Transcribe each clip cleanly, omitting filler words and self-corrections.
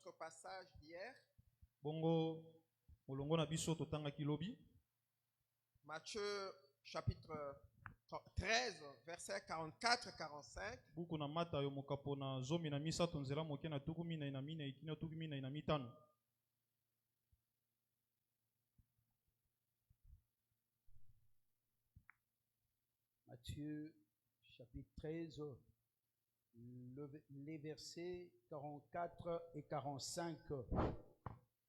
notre passage d'hier. Bongo molongo na biso totanga kilobi. Matthieu chapitre 13, versets 44-45. Buku na mata yo mokapo na zomi na misato nzela moke na tukumi na inamina ikina tukumi na inamitano. Matthieu chapitre 13, les versets 44 et 45.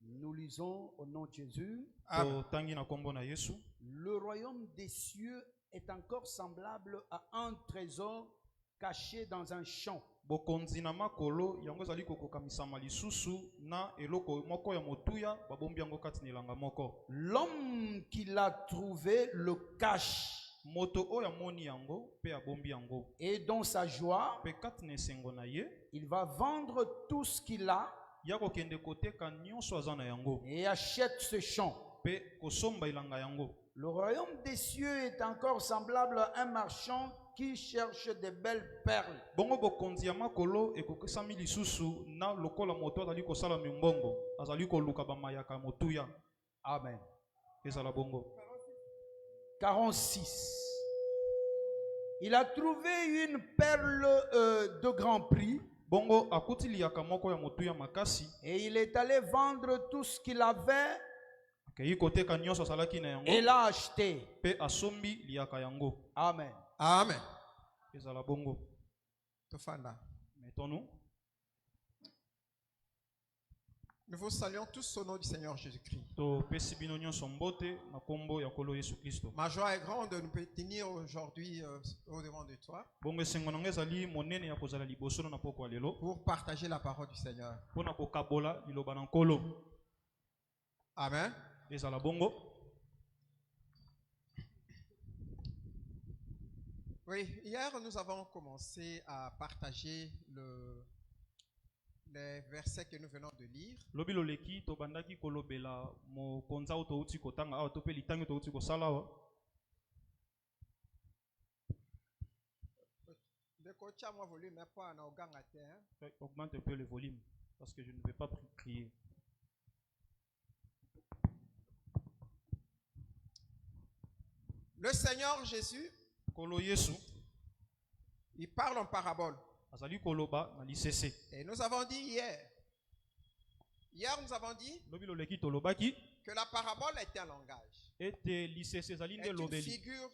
Nous lisons au nom de Jésus. Le royaume des cieux est encore semblable à un trésor caché dans un champ. L'homme qui l'a trouvé le cache. Et dans sa joie, il va vendre tout ce qu'il a et achète ce champ. Le royaume des cieux est encore semblable à un marchand qui cherche de belles perles. Amen. 46. Il a trouvé une perle de grand prix. Et il est allé vendre tout ce qu'il avait et l'a acheté. Amen. Amen. Nous vous saluons tous au nom du Seigneur Jésus-Christ. Ma joie est grande de nous tenir aujourd'hui au-devant de toi pour partager la parole du Seigneur. Amen. Oui, hier nous avons commencé à partager les versets que nous venons de lire. Augmente un peu le volume parce que je ne vais pas crier. Le Seigneur Jésus, il parle en parabole. Et nous avons dit hier nous avons dit que la parabole est un langage. Est une figure,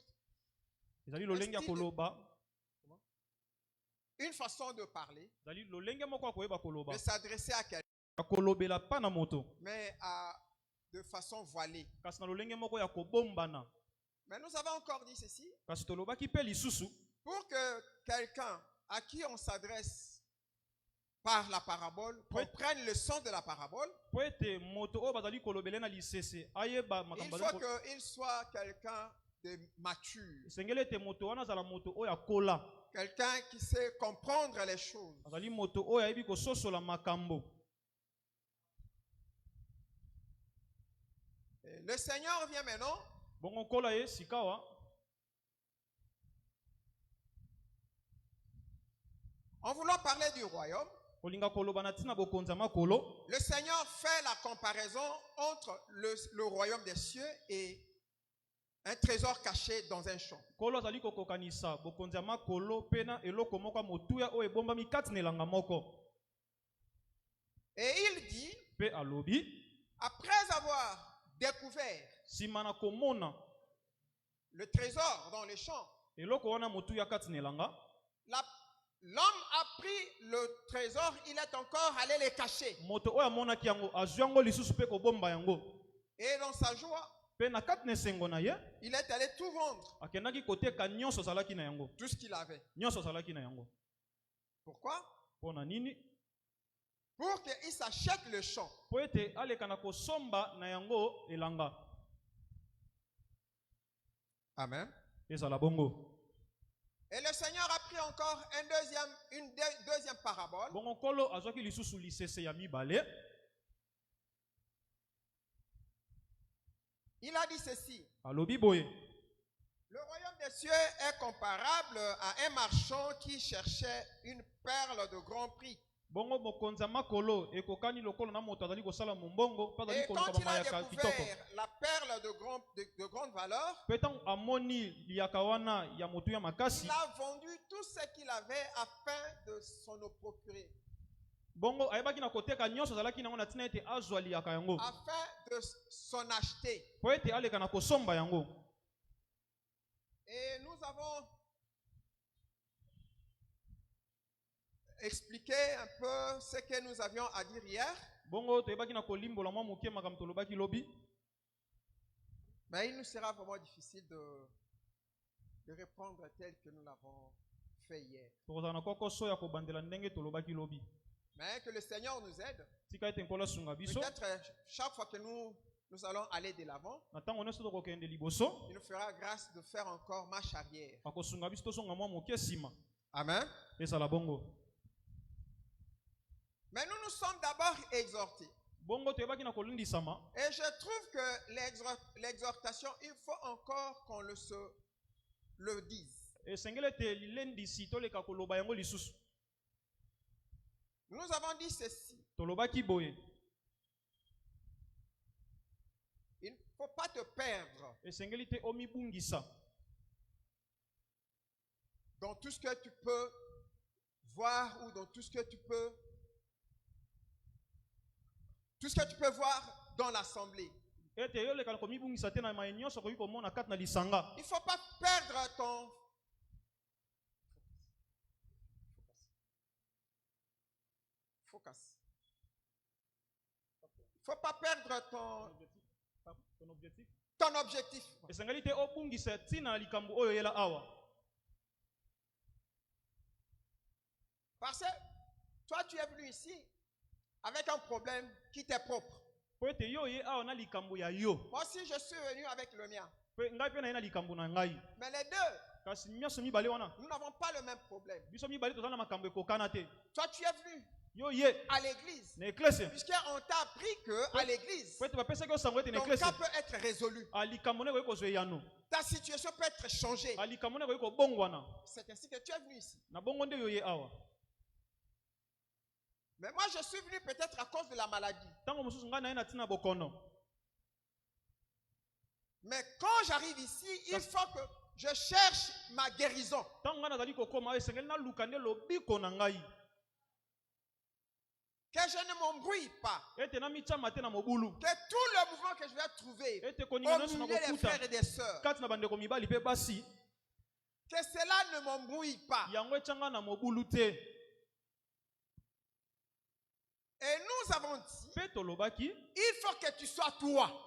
une façon de parler, de s'adresser à quelqu'un, mais de façon voilée. Mais nous avons encore dit ceci. Pour que quelqu'un à qui on s'adresse par la parabole comprenne le sens de la parabole, il faut qu'il soit quelqu'un de mature. Quelqu'un qui sait comprendre les choses. Et le Seigneur vient maintenant en voulant parler du royaume. Le Seigneur fait la comparaison entre le royaume des cieux et un trésor caché dans un champ. Et il dit, après avoir découvert le trésor dans les champs, l'homme a pris le trésor, il est encore allé le cacher. Et dans sa joie, il est allé tout vendre. Tout ce qu'il avait. Pourquoi? Pour qu'il s'achète le champ. Amen. Et le Seigneur a pris encore une deuxième parabole. Il a dit ceci. Le royaume des cieux est comparable à un marchand qui cherchait une perle de grand prix. Bongo mokonza makolo ekokani lokolo na moto azali kosala mombongo pa Et zali quand koluka il a bamayaka kitoko. découvert la perle de grande valeur, Petan amoni liaka wana ya motu ya makasi. il a vendu tout ce qu'il avait afin de s'en procurer. Bongo ayebaki na koteka nyonso azalaki nango na tina ete azwa liaka yango. Afin de s'en acheter. Po ete aleka na kosomba yango. Et nous avons expliqué un peu ce que nous avions à dire hier. Bongo toyebaki na kolimbola mwa moke makambo tolobaki lobi. Mais il nous sera vraiment difficile de répondre tel que nous l'avons fait hier. Mais que le Seigneur nous aide. Peut-être chaque fois que nous allons aller de l'avant, il nous fera grâce de faire encore marche arrière. Amen. Mais nous nous sommes d'abord exhortés. Et je trouve que l'exhortation, il faut encore qu'on le dise. Nous avons dit ceci. Il ne faut pas te perdre dans tout ce que tu peux voir ou dans tout ce que tu peux voir dans l'assemblée. Il ne faut pas perdre ton focus. Il ne faut pas perdre ton objectif. Parce que toi, tu es venu ici avec un problème qui t'est propre. Moi aussi, je suis venu avec le mien. Mais les deux, nous n'avons pas le même problème. Toi, tu es venu à l'église. Puisqu'on t'a appris qu'à l'église, ton cas peut être résolu. Ta situation peut être changée. C'est ainsi que tu es venu ici. Mais moi, je suis venu peut-être à cause de la maladie. Mais quand j'arrive ici, il faut que je cherche ma guérison. Que je ne m'embrouille pas. Que tout le mouvement que je vais trouver au milieu des frères et des sœurs, que cela ne m'embrouille pas. Et nous avons dit, il faut que tu sois toi.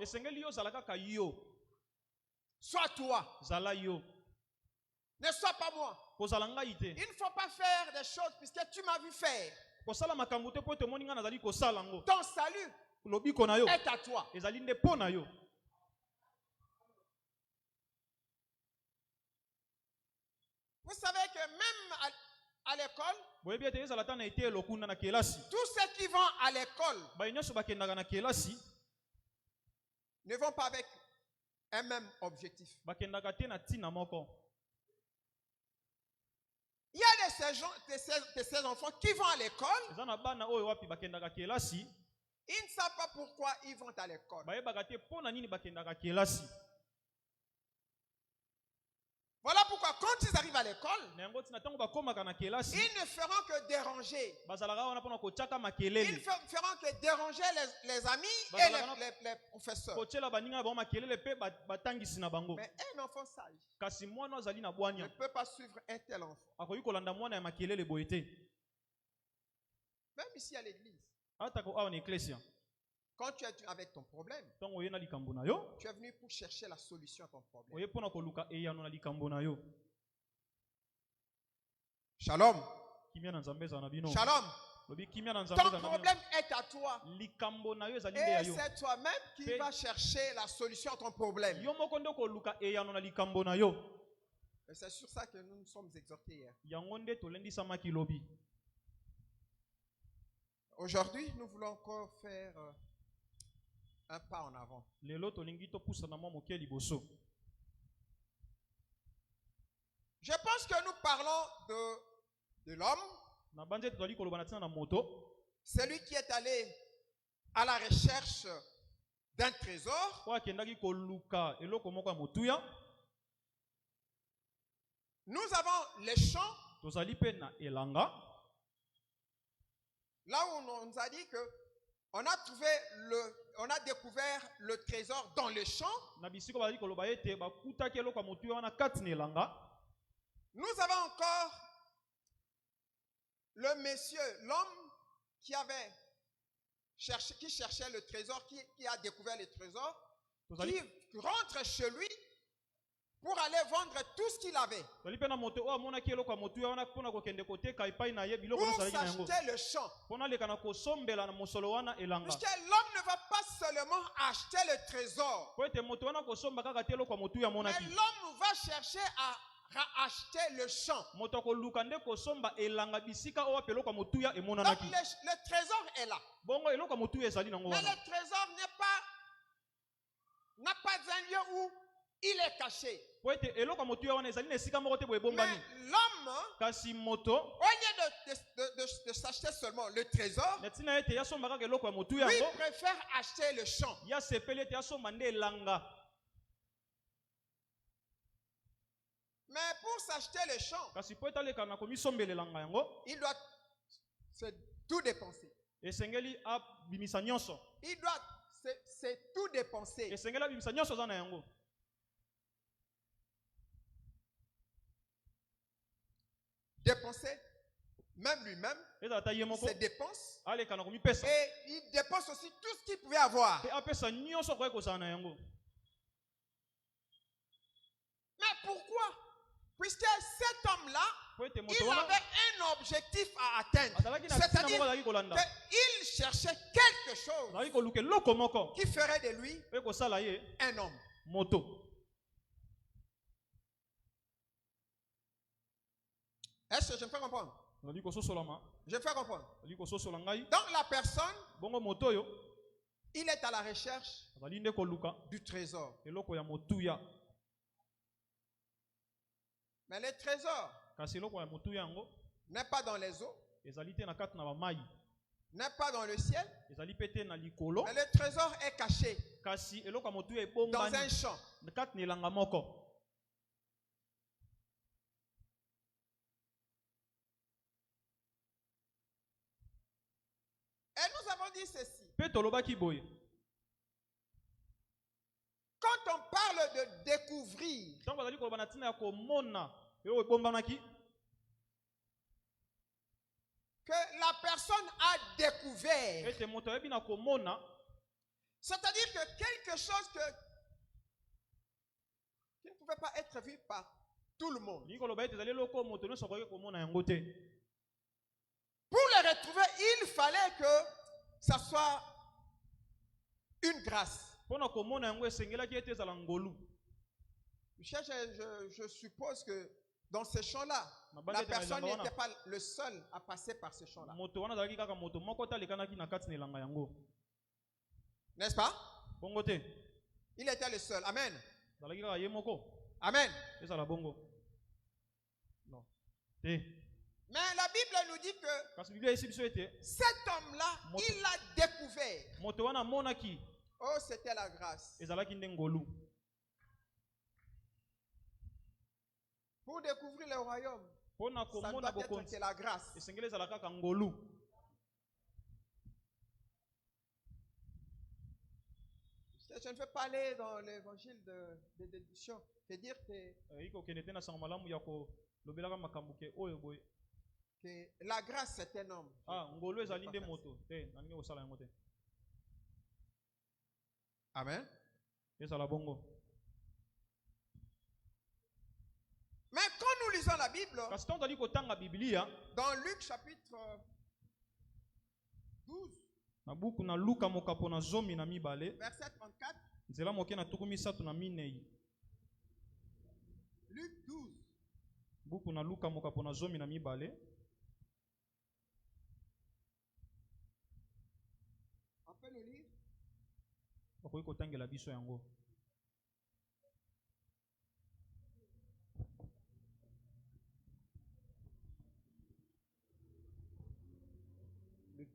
Sois toi. Ne sois pas moi. Il ne faut pas faire des choses puisque tu m'as vu faire. Ton salut est à toi. Vous savez que même à l'école, tous ceux qui vont à l'école ne vont pas avec un même objectif. Il y a de ces enfants qui vont à l'école. Ils ne savent pas pourquoi ils vont à l'école. Voilà pourquoi quand ils arrivent à l'école, ils ne feront que déranger. Ils ne feront que déranger les amis et les professeurs. Mais un enfant sage ne peut pas suivre un tel enfant. Même ici à l'église. Quand tu es avec ton problème, tu es venu pour chercher la solution à ton problème. Shalom. Shalom. Ton problème est à toi. Et c'est toi-même qui vas chercher la solution à ton problème. Et c'est sur ça que nous nous sommes exhortés hier. Aujourd'hui, nous voulons encore faire un pas en avant. Je pense que nous parlons de l'homme. Celui qui est allé à la recherche d'un trésor, nous avons les champs. Là où on nous a dit que on a découvert le trésor dans les champs. Nous avons encore le monsieur, l'homme qui cherchait le trésor, qui a découvert le trésor, qui rentre chez lui pour aller vendre tout ce qu'il avait. Pour s'acheter le champ. Puisque l'homme ne va pas seulement acheter le trésor, mais l'homme va chercher à acheter le champ. Donc le trésor est là. Mais le trésor n'a pas un lieu où il est caché. Mais l'homme, au lieu de s'acheter seulement le trésor, lui préfère acheter le champ. Mais pour s'acheter le champ, il doit tout dépenser. Il doit tout dépenser. Dépenser, même lui-même, ses dépenses. Et il dépense aussi tout ce qu'il pouvait avoir. Mais pourquoi? Puisque cet homme-là, il avait un objectif à atteindre. C'est-à-dire qu'il cherchait quelque chose qui ferait de lui un homme. Est-ce que je me fais comprendre? Je me fais comprendre. Donc la personne, il est à la recherche du trésor. Mais le trésor n'est pas dans les eaux, n'est pas dans le ciel, mais le trésor est caché dans un champ. Et nous avons dit ceci. Quand on parle de découvrir, que la personne a découvert, c'est-à-dire que quelque chose qui ne pouvait pas être vu par tout le monde. Pour le retrouver, il fallait que ça soit une grâce. Je suppose que dans ce champ-là, la personne n'était pas le seul à passer par ce champ-là. N'est-ce pas? Il était le seul. Amen. Amen. Mais la Bible nous dit que cet homme-là, il l'a découvert. Oh, c'était la grâce. Pour découvrir le royaume, ça doit être que la grâce. Je ne veux pas aller dans l'évangile de déduction. C'est-à-dire que la grâce, c'est un homme. Amen. Mais quand nous lisons la Bible, dans Luc chapitre 12, verset 34, Luc 12, on peut le lire?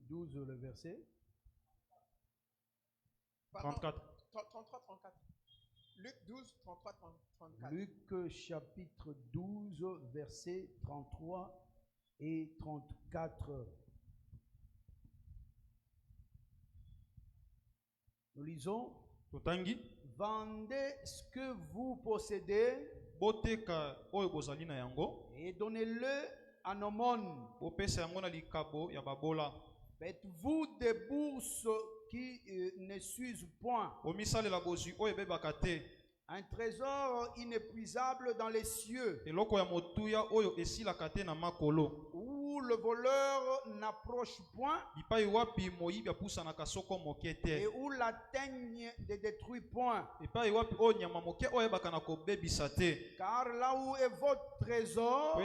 12, le verset 34. 33, 34. Luc 12, 33, 34. Luc chapitre 12, verset 33 et 34. Nous lisons. Vendez ce que vous possédez et donnez-le à nos mônes. Faites-vous des bourses qui ne s'usent point, un trésor inépuisable dans les cieux, où le voleur n'approche point et où la teigne ne détruit point. Car là où est votre trésor,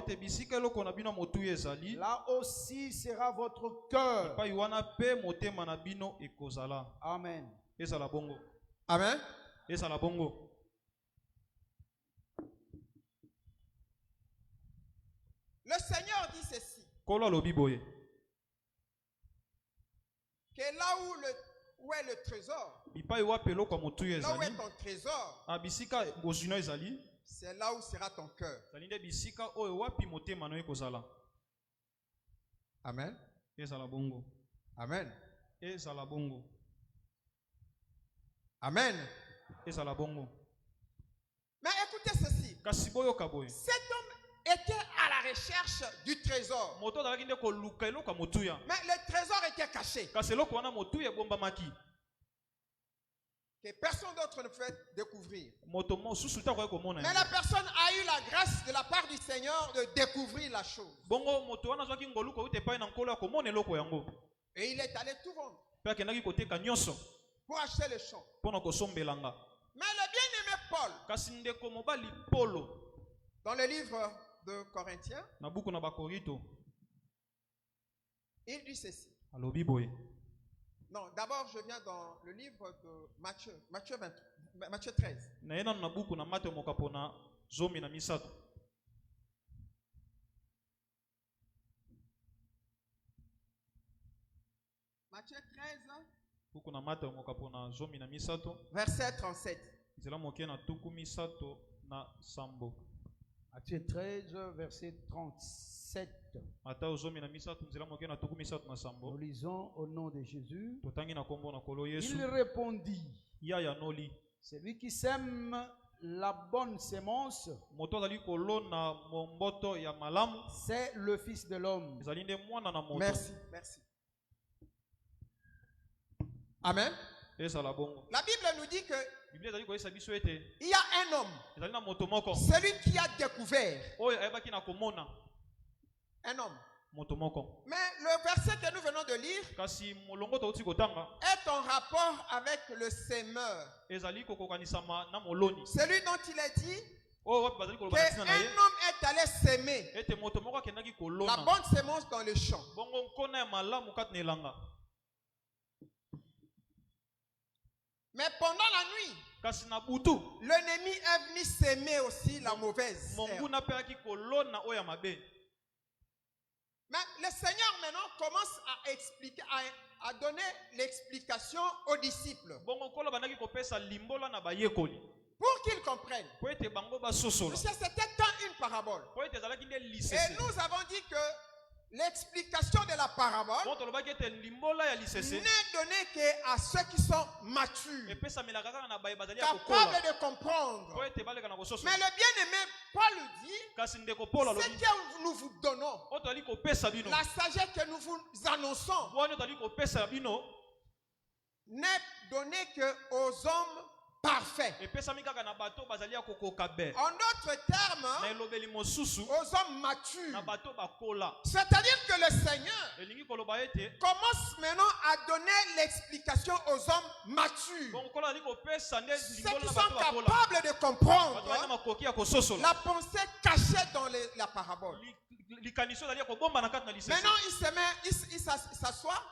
là aussi sera votre cœur. Amen. Amen. Le Seigneur dit ceci. Que là où est le trésor, là où est ton trésor, c'est là où sera ton cœur. Amen. Amen. Amen. Mais écoutez ceci. Cet homme était à la recherche du trésor. Mais le trésor était caché. Que personne d'autre ne pouvait découvrir. Mais la personne a eu la grâce de la part du Seigneur de découvrir la chose. Et il est allé tout vendre pour acheter le champ. Mais le bien-aimé Paul, dans le livre de Corinthiens, il dit ceci. Non, d'abord je viens dans le livre de Matthieu 13. Matthieu 13, verset 37. Matthieu 13, verset 37. Nous lisons au nom de Jésus. Il répondit, celui qui sème la bonne sémence, c'est le Fils de l'homme. Merci, merci. Amen. La Bible nous dit que il y a un homme, celui qui a découvert, un homme. Mais le verset que nous venons de lire est en rapport avec le sémeur. Celui dont il est dit qu'un homme est allé s'aimer la bonne sémence dans le champ. Mais pendant la nuit, l'ennemi est venu s'aimer aussi la mauvaise herbe. Mais le Seigneur maintenant commence à expliquer, à donner l'explication aux disciples. Pour qu'ils comprennent. C'était une parabole. Et nous avons dit que l'explication de la parabole n'est donnée qu'à ceux qui sont matures, capables de comprendre. Mais le bien-aimé Paul dit, ce que nous vous donnons, la sagesse que nous vous annonçons, n'est donnée qu'aux hommes parfait. En d'autres termes, aux hommes matures. C'est-à-dire que le Seigneur commence maintenant à donner l'explication aux hommes matures. Ceux qui sont capables de comprendre la pensée cachée dans la parabole. Maintenant, il s'assoit.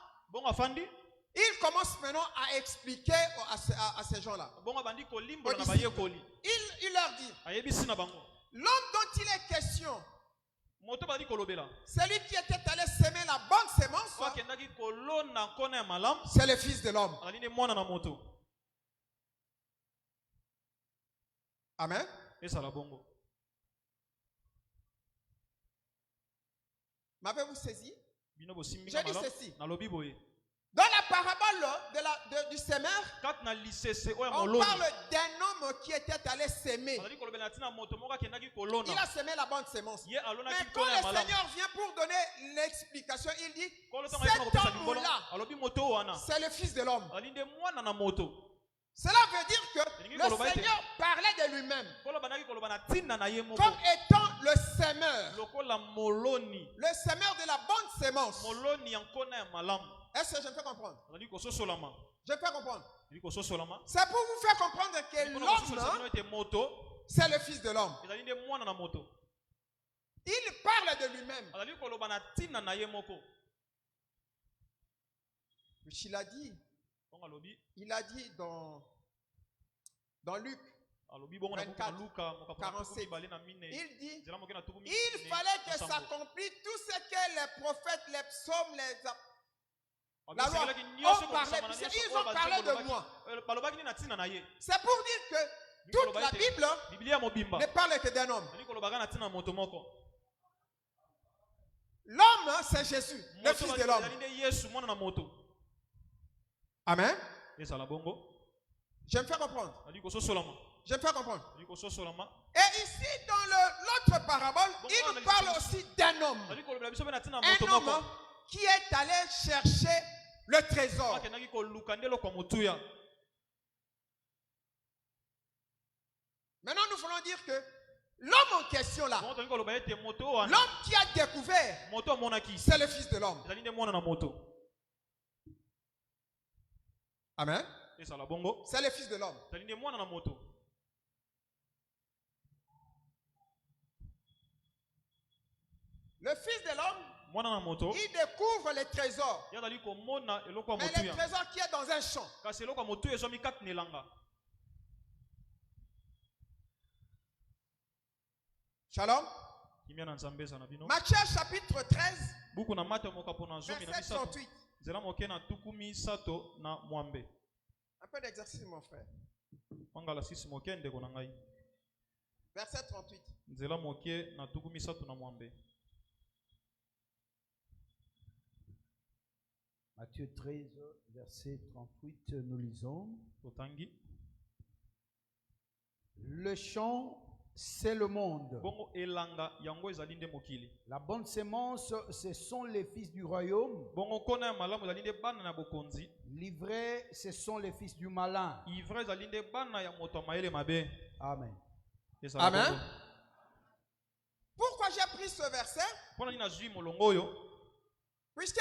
Il commence maintenant à expliquer à ces gens-là. Il leur dit, l'homme dont il est question Celui qui était allé semer la bonne sémence, c'est le Fils de l'homme. Amen. M'avez-vous saisi? J'ai dit ceci. Dans la parabole du semeur, on parle d'un homme qui était allé semer. Il a semé la bonne sémence. Mais quand le Seigneur vient pour donner l'explication, il dit, cet homme-là, c'est le Fils de l'homme. Cela veut dire que le Seigneur parlait de lui-même comme étant le semeur. Le semeur de la bonne sémence. Est-ce que je me fais comprendre? Je me fais comprendre. C'est pour vous faire comprendre que l'homme, c'est le Fils de l'homme. Il parle de lui-même. Il a dit dans Luc 24, 47, il dit, il fallait que s'accomplisse tout ce que les prophètes, les psaumes, la loi ont parlé. Ils ont parlé de moi. C'est pour dire que toute la Bible ne parle que d'un homme. L'homme, c'est Jésus, le Fils de l'homme. Amen. Je me fais comprendre. Je me fais comprendre. Et ici, dans l'autre parabole, il nous parle aussi d'un homme. Un homme qui est allé chercher le trésor. Maintenant, nous voulons dire que l'homme en question là, l'homme qui a découvert, c'est le Fils de l'homme. Amen. C'est le Fils de l'homme. Le Fils de l'homme, il découvre les trésors. Mais le trésor qui est dans un champ. Shalom. Matthieu chapitre 13, verset 38. Un peu d'exercice, mon frère. Verset 38. Matthieu 13, verset 38, nous lisons. Le champ, c'est le monde. La bonne sémence, ce sont les fils du royaume. L'ivré, ce sont les fils du malin. Amen. Amen. Pourquoi j'ai pris ce verset? Puisque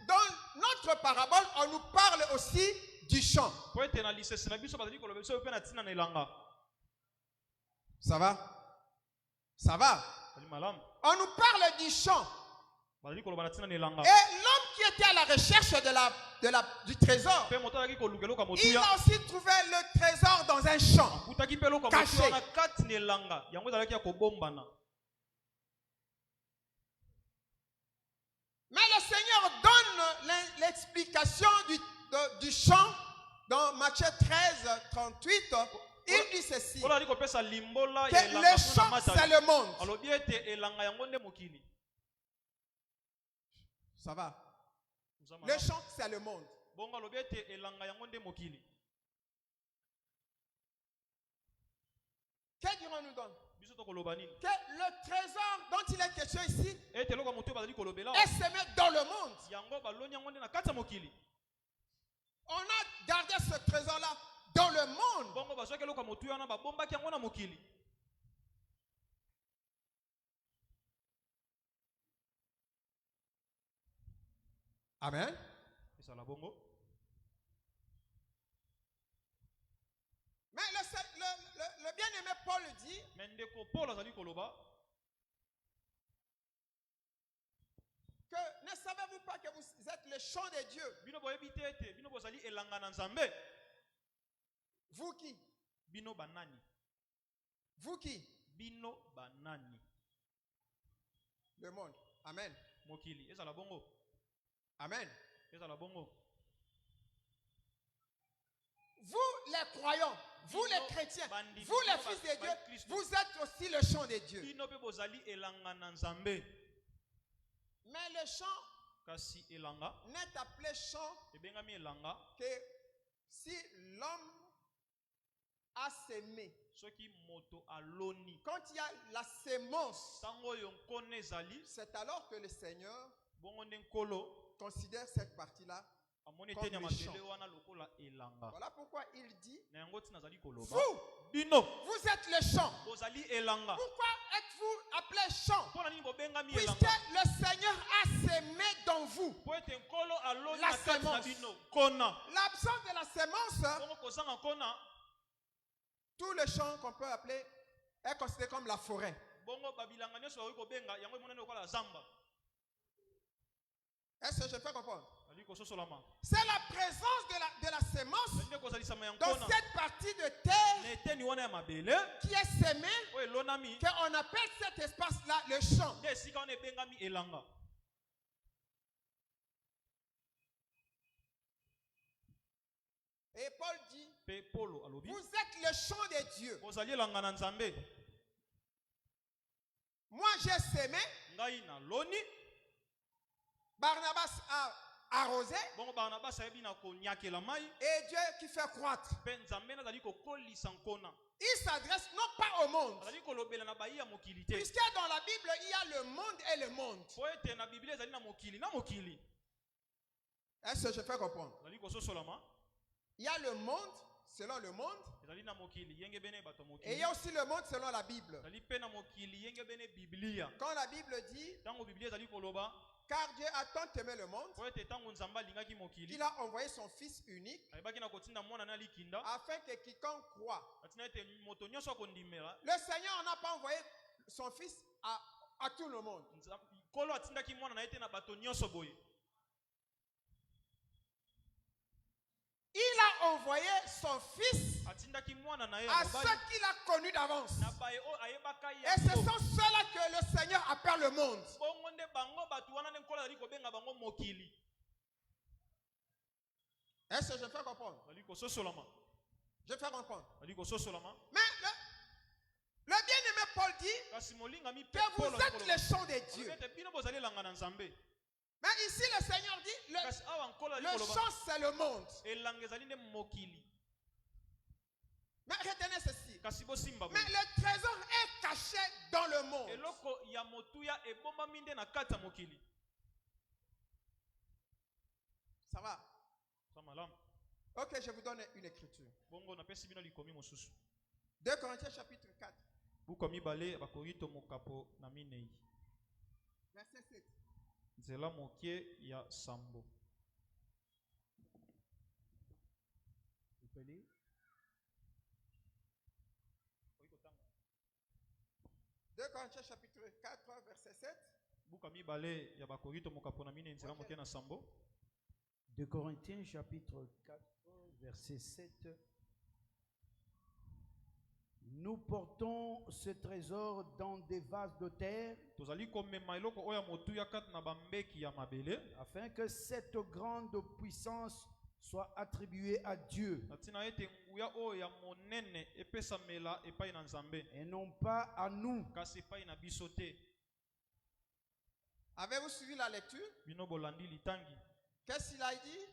dans notre parabole, on nous parle aussi du champ. Ça va? Ça va? On nous parle du champ. Et l'homme qui était à la recherche du trésor, il a aussi trouvé le trésor dans un champ caché. Mais le Seigneur donne l'explication du champ dans Matthieu 13, 38. Il dit ceci, que le champ, c'est le monde. Ça va? Le champ, c'est le monde. Que dirons-nous donc? Que le trésor dont il est question ici est semé dans le monde. On a gardé ce trésor-là dans le monde. Amen. Mais le bien-aimé Paul dit que ne savez-vous pas que vous êtes le champ de Dieu? Vous qui? Vous qui? Le monde. Amen. Mokili. Eza la bongo. Amen. Eza la bongo. Vous les croyants, vous les chrétiens, vous les fils de Dieu, vous êtes aussi le champ de Dieu. Mais le champ n'est appelé champ que si l'homme a sémé. Quand il y a la sémence, c'est alors que le Seigneur considère cette partie-là comme le champ. Voilà pourquoi il dit, vous êtes le champ. Pourquoi êtes-vous appelé champ? Puisque le Seigneur a sémé dans vous la sémence. L'absence de la sémence, tout le champ qu'on peut appeler est considéré comme la forêt. Est-ce que je peux comprendre? C'est la présence de la sémence dans cette partie de terre qui est sémée qu'on appelle cet espace-là le champ. Et Paul dit, vous êtes le champ de Dieu. Moi j'ai sémé, Barnabas a arrosé, et Dieu qui fait croître. Il s'adresse non pas au monde, puisque dans la Bible il y a le monde et le monde. Est-ce que je fais comprendre? Il y a le monde selon le monde, et il y a aussi le monde selon la Bible. Quand la Bible dit, car Dieu a tant aimé le monde qu'il a envoyé son Fils unique afin que quiconque croit. Le Seigneur n'a pas envoyé son Fils à tout le monde. Il a envoyé son Fils à ceux qu'il a connus d'avance. Et ce sont ceux-là que le Seigneur appelle le monde. Est-ce que je fais comprendre? Je fais comprendre. Mais le bien-aimé Paul dit que vous êtes le champ de Dieu. Mais ici le Seigneur dit, le champ c'est le monde. Mais retenez ceci. Mais le trésor est caché dans le monde. Ça va? Ok, je vous donne une écriture. 2 Corinthiens chapitre 4. Verset 7. Nzela mokie ya sambo. Vous pouvez lire? Deux Corinthiens chapitre 4 verset 7. De Corinthiens chapitre 4 verset 7. Nous portons ce trésor dans des vases de terre afin que cette grande puissance soit attribuée à Dieu et non pas à nous. Avez-vous suivi la lecture? Qu'est-ce qu'il a dit?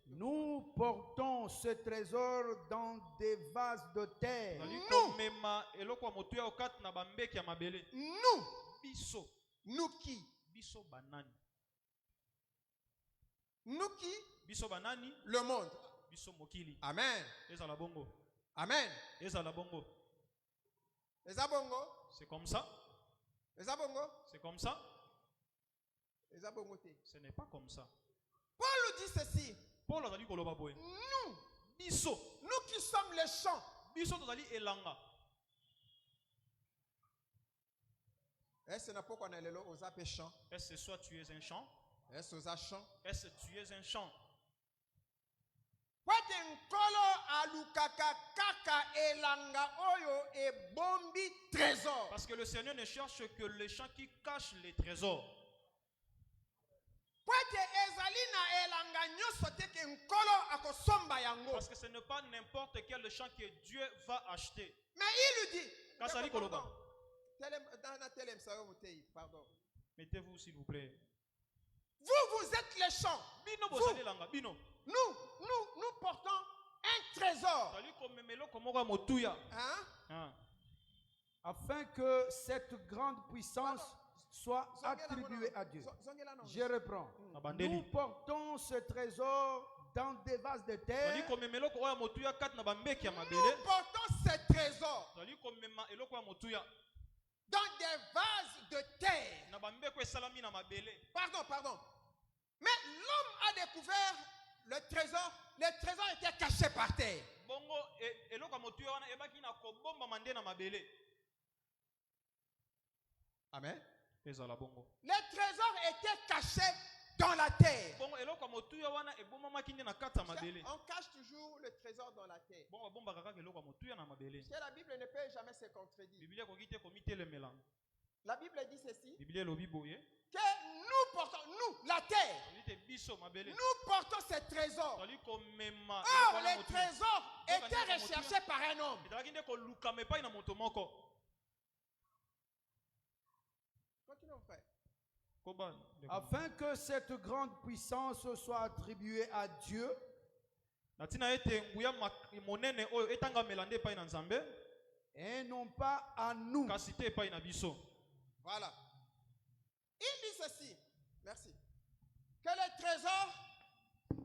Nous portons ce trésor dans des vases de terre. Nous qui? Nous qui? Le monde. Amen. Amen. C'est comme ça. C'est comme ça. Ce n'est pas comme ça. Paul dit ceci. Nous qui sommes les champs. Est-ce n'est pas qu'on est aux apes champs? Est-ce que soit tu es un champ? Est-ce aux champs? Est-ce que tu es un champ? Parce que le Seigneur ne cherche que les gens qui cachent les trésors. Parce que ce n'est pas n'importe quel champ que Dieu va acheter. Mais il lui dit, pardon. Mettez-vous s'il vous plaît. Vous êtes les champs. Nous portons un trésor. Hein? Afin que cette grande puissance soit attribuée à Dieu. Je reprends. Nous portons ce trésor dans des vases de terre. Nous portons ce trésor dans des vases de terre. Pardon. Mais l'homme a découvert le trésor. Le trésor était caché par terre. Amen. Le trésor était caché dans la terre. On cache toujours le trésor dans la terre. Parce que la Bible ne peut jamais se contredire. La Bible dit ceci. Que nous portons, la terre, nous portons ces trésors. Or, les trésors étaient recherchés par un homme. Continuons, frère. Afin que cette grande puissance soit attribuée à Dieu, et non pas à nous. Voilà. Il dit ceci. Merci. Que le trésor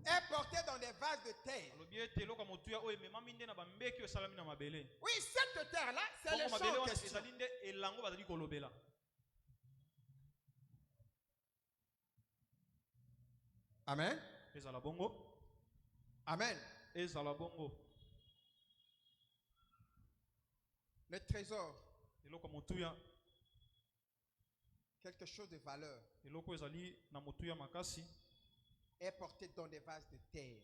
est porté dans des vases de terre. Oui, cette terre-là, c'est le champ en question. Amen. Amen. Le trésor, quelque chose de valeur, est porté dans des vases de terre.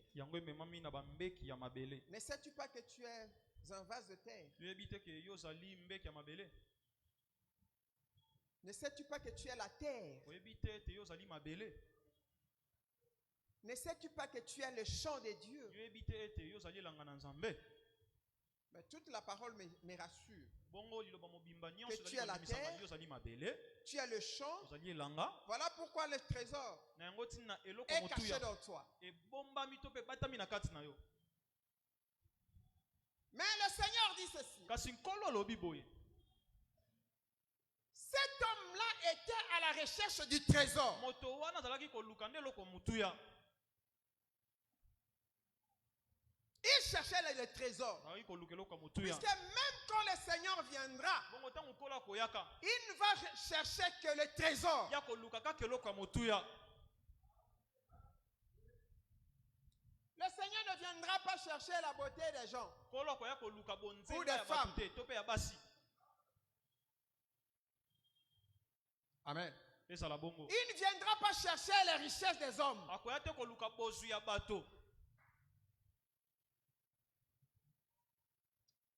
Ne sais-tu pas que tu es un vase de terre? Ne sais-tu pas que tu es la terre? Ne sais-tu pas que tu es le champ de Dieu? Mais toute la parole me rassure. Que tu es la terre, tu es le champ. Voilà pourquoi le trésor est caché dans toi. Mais le Seigneur dit ceci. Cet homme-là était à la recherche du trésor. Il cherchait le trésor. Puisque même quand le Seigneur viendra, il ne va chercher que le trésor. Le Seigneur ne viendra pas chercher la beauté des gens ou des femmes. Amen. Il ne viendra pas chercher les richesses des hommes.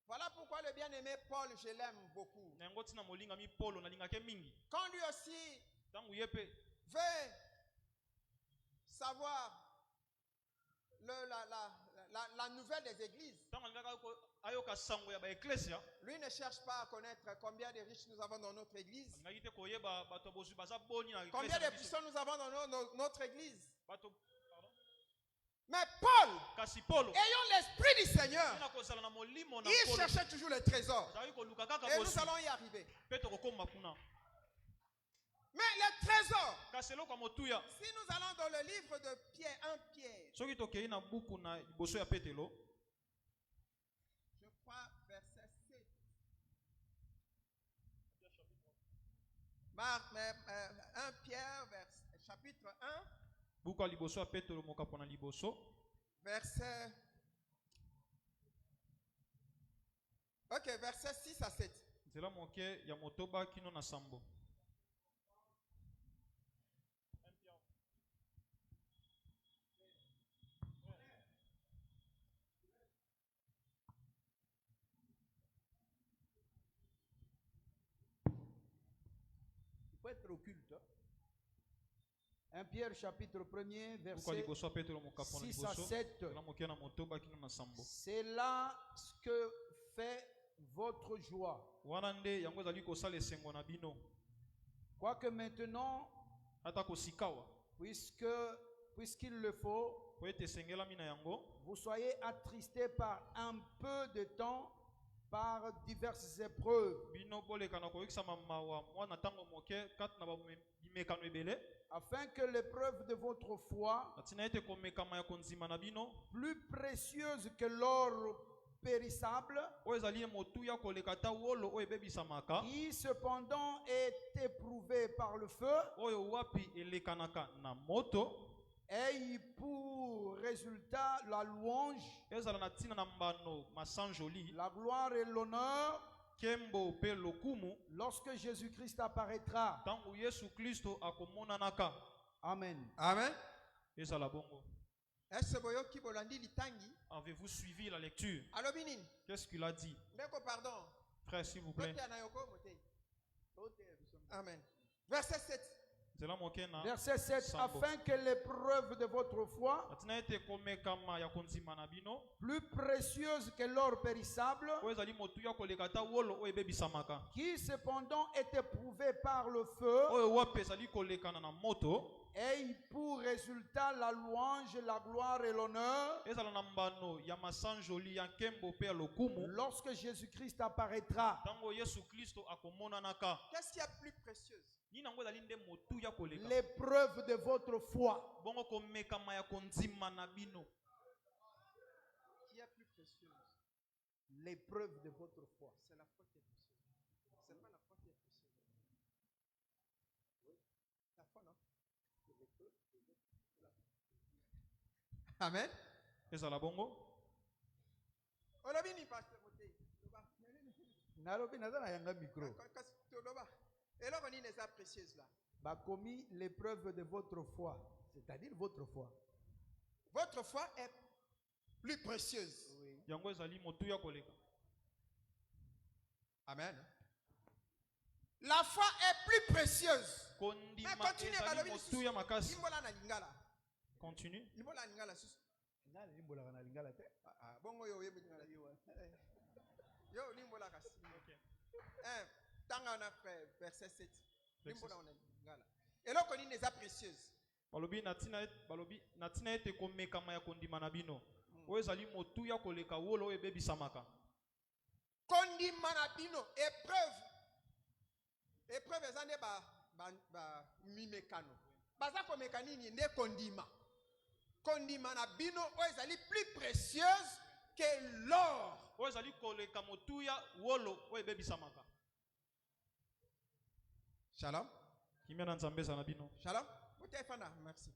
Voilà pourquoi le bien-aimé Paul, je l'aime beaucoup. Quand lui aussi veut savoir la nouvelle des églises, lui ne cherche pas à connaître combien de riches nous avons dans notre église, combien de puissants nous avons dans notre église. Mais Paul, ayant l'esprit du Seigneur, il cherchait toujours le trésor. Et nous allons y arriver. Mais le trésor, si nous allons dans le livre de Pierre, 1 Pierre, je crois verset 7. Marc, 1 Pierre, chapitre 1. Verset. Ok, verset 6 à 7. être occulte. 1 Pierre chapitre 1er, verset 6 à 7. C'est là ce que fait votre joie. Quoique maintenant, puisqu'il le faut, vous soyez attristés par un peu de temps, par diverses épreuves, afin que l'épreuve de votre foi, plus précieuse que l'or périssable, qui cependant est éprouvé par le feu, ait pour résultat la louange, la gloire et l'honneur lorsque Jésus-Christ apparaîtra. Amen. Amen. Avez-vous suivi la lecture? Qu'est-ce qu'il a dit? Frère, s'il vous plaît. Amen. Verset 7. Verset 7. Afin que l'épreuve de votre foi, plus précieuse que l'or périssable, qui cependant est éprouvé par le feu, ait pour résultat la louange, la gloire et l'honneur lorsque Jésus-Christ apparaîtra. Qu'est-ce qui est plus précieux? L'épreuve de votre foi. Qui est plus précieuse? L'épreuve de votre foi. C'est la foi qui est précieuse. C'est pas la foi qui est précieuse. Oui. La foi, non? Amen. Et ça la bongo? Commis l'épreuve de votre foi, c'est-à-dire votre foi. Votre foi est plus précieuse. Oui. Amen. La foi est plus précieuse. Mais continue. Continue. Verset 7. Et là, on est précieuse. Épreuve. Épreuve ezane ba mimekano. Baza ko mekanini nde kondima. Kondima na bino o ezali plus précieuse que l'or. O ezali koleka motuya wolo o ebebisamaka. Shalom. Kimena nzambe za na bino. Shalom. Mutefana, merci.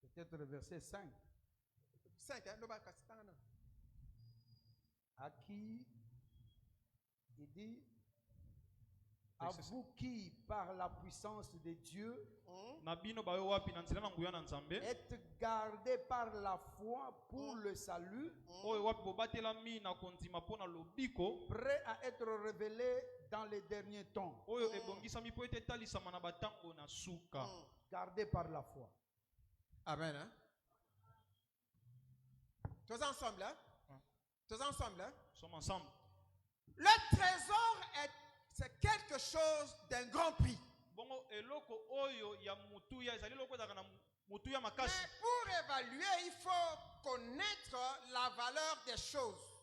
Peut-être le verset 5. 5 hein, ndoba kasitana. À qui il dit à vous qui, par la puissance de Dieu, êtes gardés par la foi pour le salut, prêts à être révélés dans les derniers temps. Gardés par la foi. Amen. Hein? Tous ensemble, hein? Tous ensemble, hein? Nous sommes ensemble. Le trésor c'est quelque chose d'un grand prix. Mais pour évaluer, il faut connaître la valeur des choses.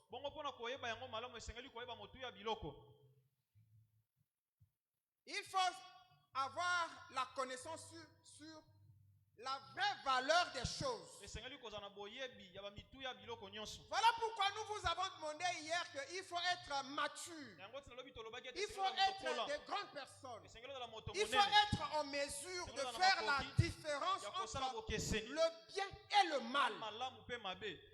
Il faut avoir la connaissance sur la vraie valeur des choses. Voilà pourquoi nous vous avons demandé hier qu'il faut être mature. Il faut être des grandes personnes. Il faut être en mesure de faire la différence entre le bien et le mal.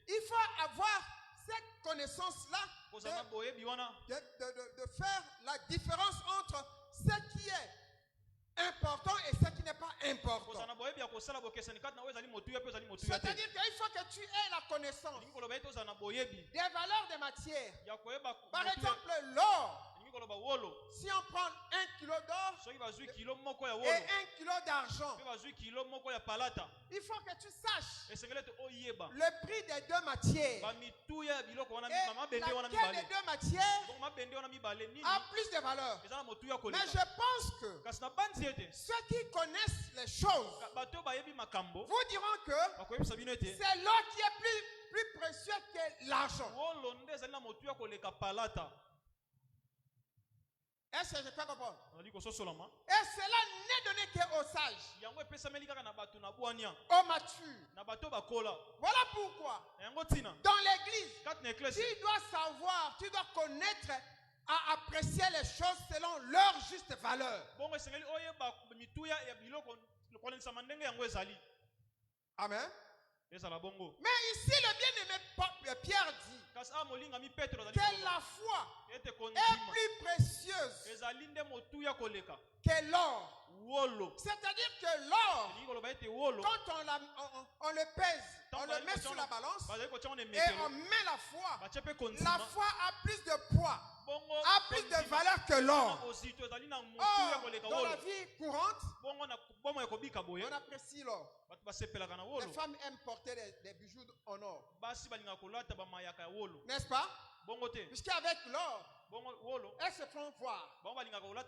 Il faut avoir cette connaissance-là de faire la différence entre ce qui est important et ce qui n'est pas important. C'est-à-dire qu'il faut que tu aies la connaissance des valeurs des matières. Par exemple, l'or. Si on prend 1 kilo d'or et 1 kilo d'argent, il faut que tu saches le prix des deux matières. Et laquelle des deux matières a plus de valeur. Mais je pense que ceux qui connaissent les choses vous diront que c'est l'or qui est plus précieux que l'argent. Est-ce que je peux comprendre? Et cela n'est donné qu'aux sages, aux matures. Voilà pourquoi, dans l'église, tu dois savoir, tu dois connaître à apprécier les choses selon leur juste valeur. Amen. Mais ici, le bien-aimé Pierre dit que la foi est plus précieuse que l'or. C'est-à-dire que l'or, quand on le pèse, on le met sur la balance et on met la foi a plus de poids, a plus de valeur que l'or. Dans la vie courante, on apprécie l'or. Les femmes aiment porter des bijoux en or. N'est-ce pas? Puisqu'avec l'or, elles se font voir,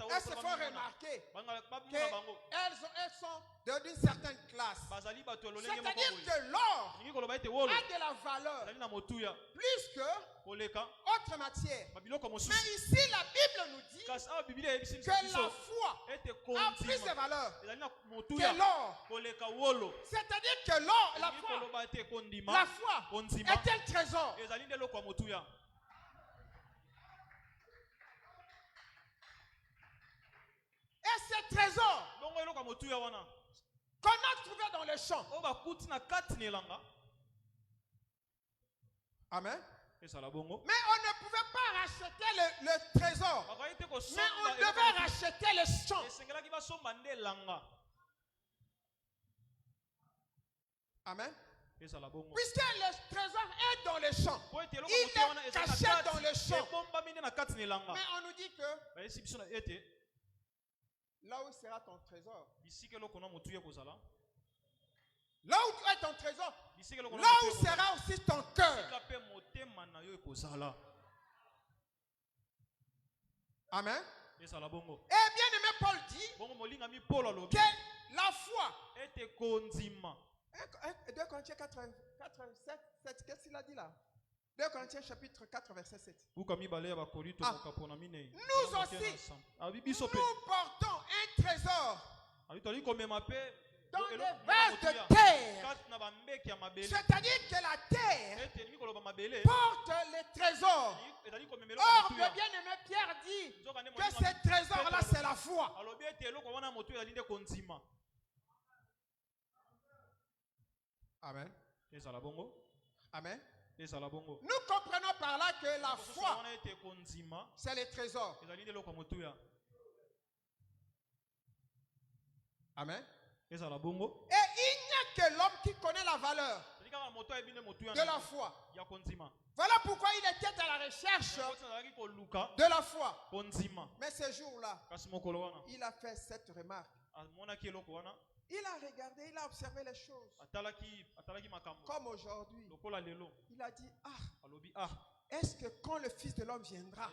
elles se font remarquer qu'elles sont d'une certaine classe. C'est-à-dire que l'or a de la valeur plus que autre matière. Mais ici la Bible nous dit que la foi a plus de valeur que l'or. C'est-à-dire que l'or, la foi est un trésor. Et ce trésor qu'on a trouvé dans le champ. Amen. Mais on ne pouvait pas racheter le trésor. Mais on devait racheter le champ. Amen. Puisque le trésor est dans le champ, il est caché dans le champ. Mais on nous dit que là où sera ton trésor, là où est ton trésor, là où sera aussi ton cœur. Amen. Et bien aimé Paul dit que la foi, 2 Corinthiens 4, 7, qu'est-ce qu'il a dit là? 2 Corinthiens chapitre 4 verset 7. Nous aussi, nous portons un trésor dans les vases de terre. C'est-à-dire que la terre porte les trésors. Or, le bien-aimé Pierre dit que ce trésor-là, c'est la foi. Amen. Amen. Nous comprenons par là que la foi, c'est les trésors. Amen. Et il n'y a que l'homme qui connaît la valeur de la foi. Voilà pourquoi il était à la recherche de la foi. Mais ce jour-là, il a fait cette remarque. Il a regardé, il a observé les choses. Comme aujourd'hui, il a dit, est-ce que quand le Fils de l'homme viendra,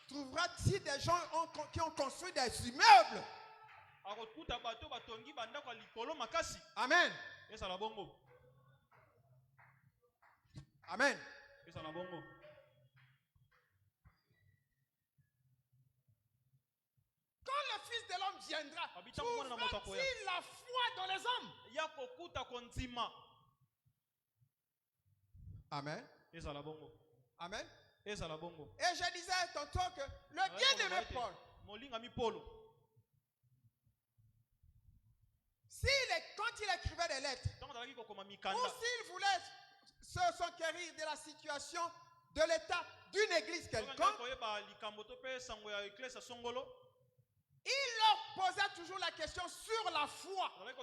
trouvera-t-il des gens qui ont construit des immeubles? Amen. Amen. Quand le Fils de l'homme viendra, trouvera-t-il la foi dans les hommes? Amen. Amen. Et je disais tantôt que le bien-aimé Paul, quand il écrivait des lettres, ou s'il voulait se conquérir de la situation de l'état d'une église quelconque, il leur posait toujours la question sur la foi. Et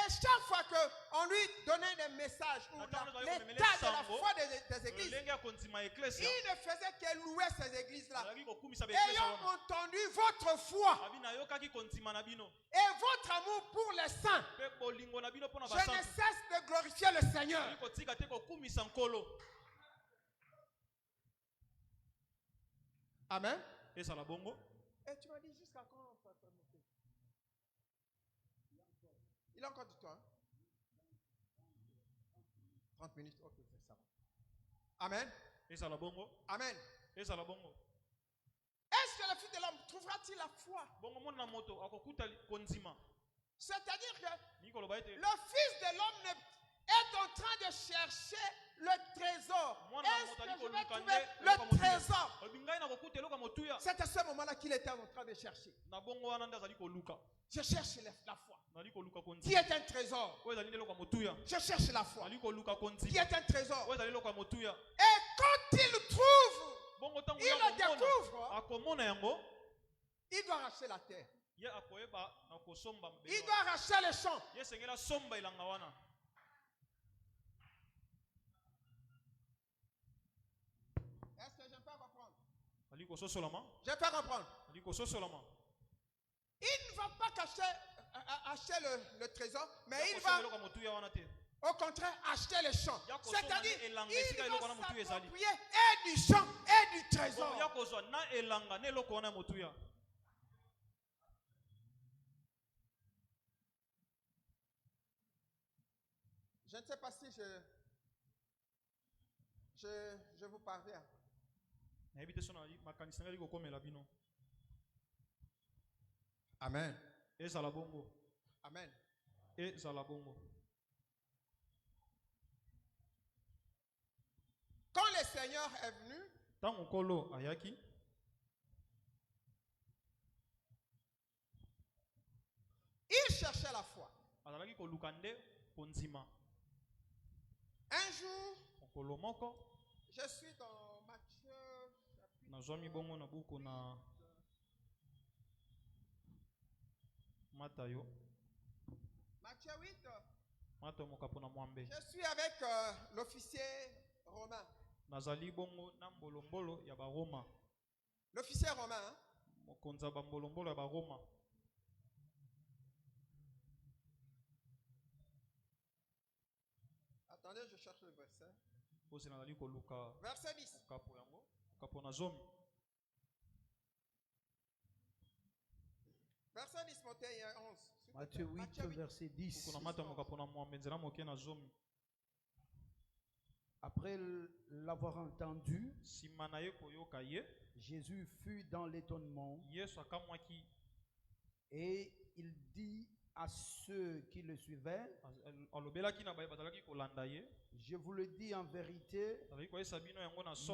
chaque fois qu'on lui donnait des messages ou l'état de la foi des églises, il ne faisait que louer ces églises-là. Ayant entendu votre foi et votre amour pour les saints, je ne cesse de glorifier le Seigneur. Amen. Et ça la bongo. Et tu m'as dit jusqu'à quand on peut monter? Il a encore du temps. Hein? 30 minutes. Ok, c'est ça. Amen. Et ça la bongo. Amen. Et ça la bongo. Est-ce que le Fils de l'homme trouvera-t-il la foi? C'est-à-dire que le Fils de l'homme est en train de chercher le trésor. Est-ce que je vais trouver le trésor? C'est à ce moment-là qu'il était en train de chercher. Je cherche la foi. Qui est un trésor? Je cherche la foi. Qui est un trésor? Et quand il trouve, il le découvre, il doit racheter la terre. Il doit racheter les champs. Est-ce que je peux reprendre? Je peux reprendre. Il ne va pas acheter le trésor, mais il va au contraire acheter les champs. C'est-à-dire il va s'approprier et du champ et du trésor. Je ne sais pas si je vous parviens. Amen. Et ça la bongo. Amen. Et ça la bongo. Quand le Seigneur est venu, il cherchait la foi. Un jour, je suis dans Matthieu Matthieu 8. Je suis avec l'officier romain. L'officier romain. Hein? Attendez, je cherche le verset. Verset 10. Verset 10, Matthieu 11. Matthieu 8, verset 10. Après l'avoir entendu, Jésus fut dans l'étonnement et il dit à ceux qui le suivaient, je vous le dis en vérité,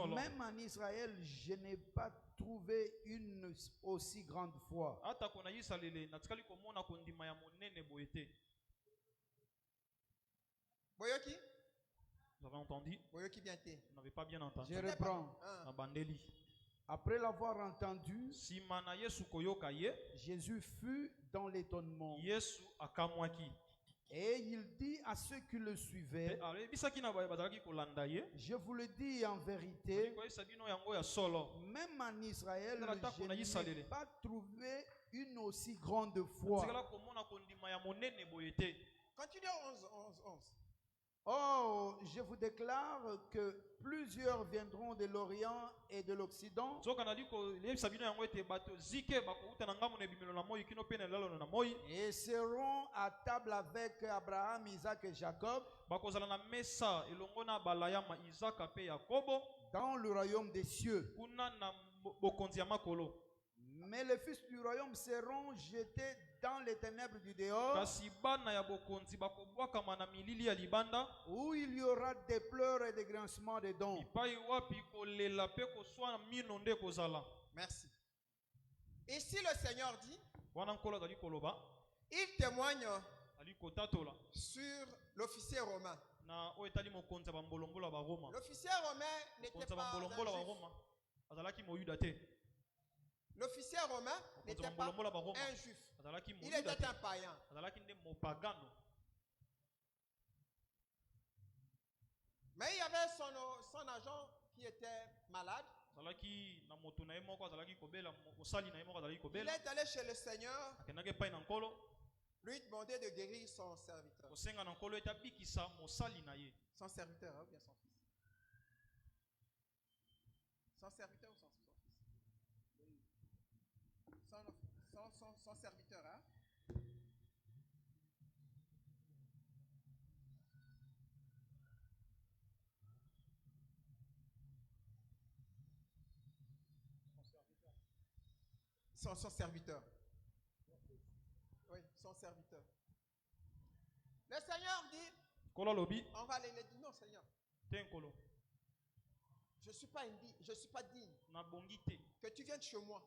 même en Israël, je n'ai pas trouvé une aussi grande foi. Boyoki? Vous avez entendu? Vous n'avez pas bien entendu. Je reprends. Après l'avoir entendu, Jésus fut dans l'étonnement. Et il dit à ceux qui le suivaient, je vous le dis en vérité, même en Israël, je n'ai pas trouvé une aussi grande foi. Continue 11. Oh, je vous déclare que plusieurs viendront de l'Orient et de l'Occident et seront à table avec Abraham, Isaac et Jacob dans le royaume des cieux. Mais les fils du royaume seront jetés dans les ténèbres du dehors, où il y aura des pleurs et des grincements de dents. Merci. Ici le Seigneur dit, il témoigne sur l'officier romain. L'officier romain n'était pas un juif. L'officier romain n'était pas un juif. Il était un païen. Mais il y avait son agent qui était malade. Il est allé chez le Seigneur, lui demander de guérir son serviteur. Son serviteur, ou bien son fils? Son serviteur ou son fils? Son serviteur, hein? Son serviteur. Oui, son serviteur. Le Seigneur dit, on va aller dire, non Seigneur, je ne suis pas digne que tu viennes chez moi.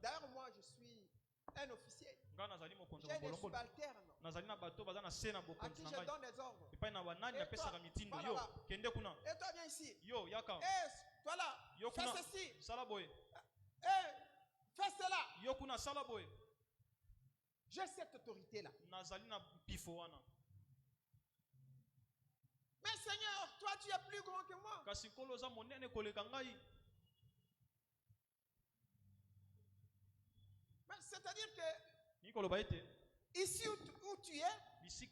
D'ailleurs, moi, je suis un officier. J'ai des subalternes à qui je donne des ordres. Et toi, viens ici. Toi là, fais ceci. Fais cela. J'ai cette autorité-là. Mais Seigneur, toi tu es plus grand que moi. C'est-à-dire que ici où tu es, tu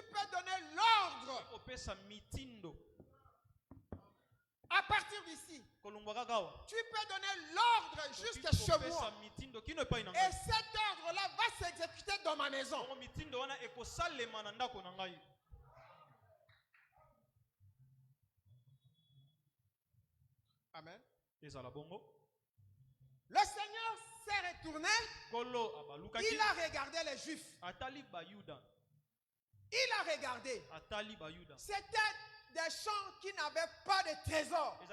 peux donner l'ordre. À partir d'ici, tu peux donner l'ordre jusqu'à chez moi. Et cet ordre-là va s'exécuter dans ma maison. Amen. Le Seigneur s'est retourné. Il a regardé les Juifs. Il a regardé. C'était des champs qui n'avaient pas de trésor. Mais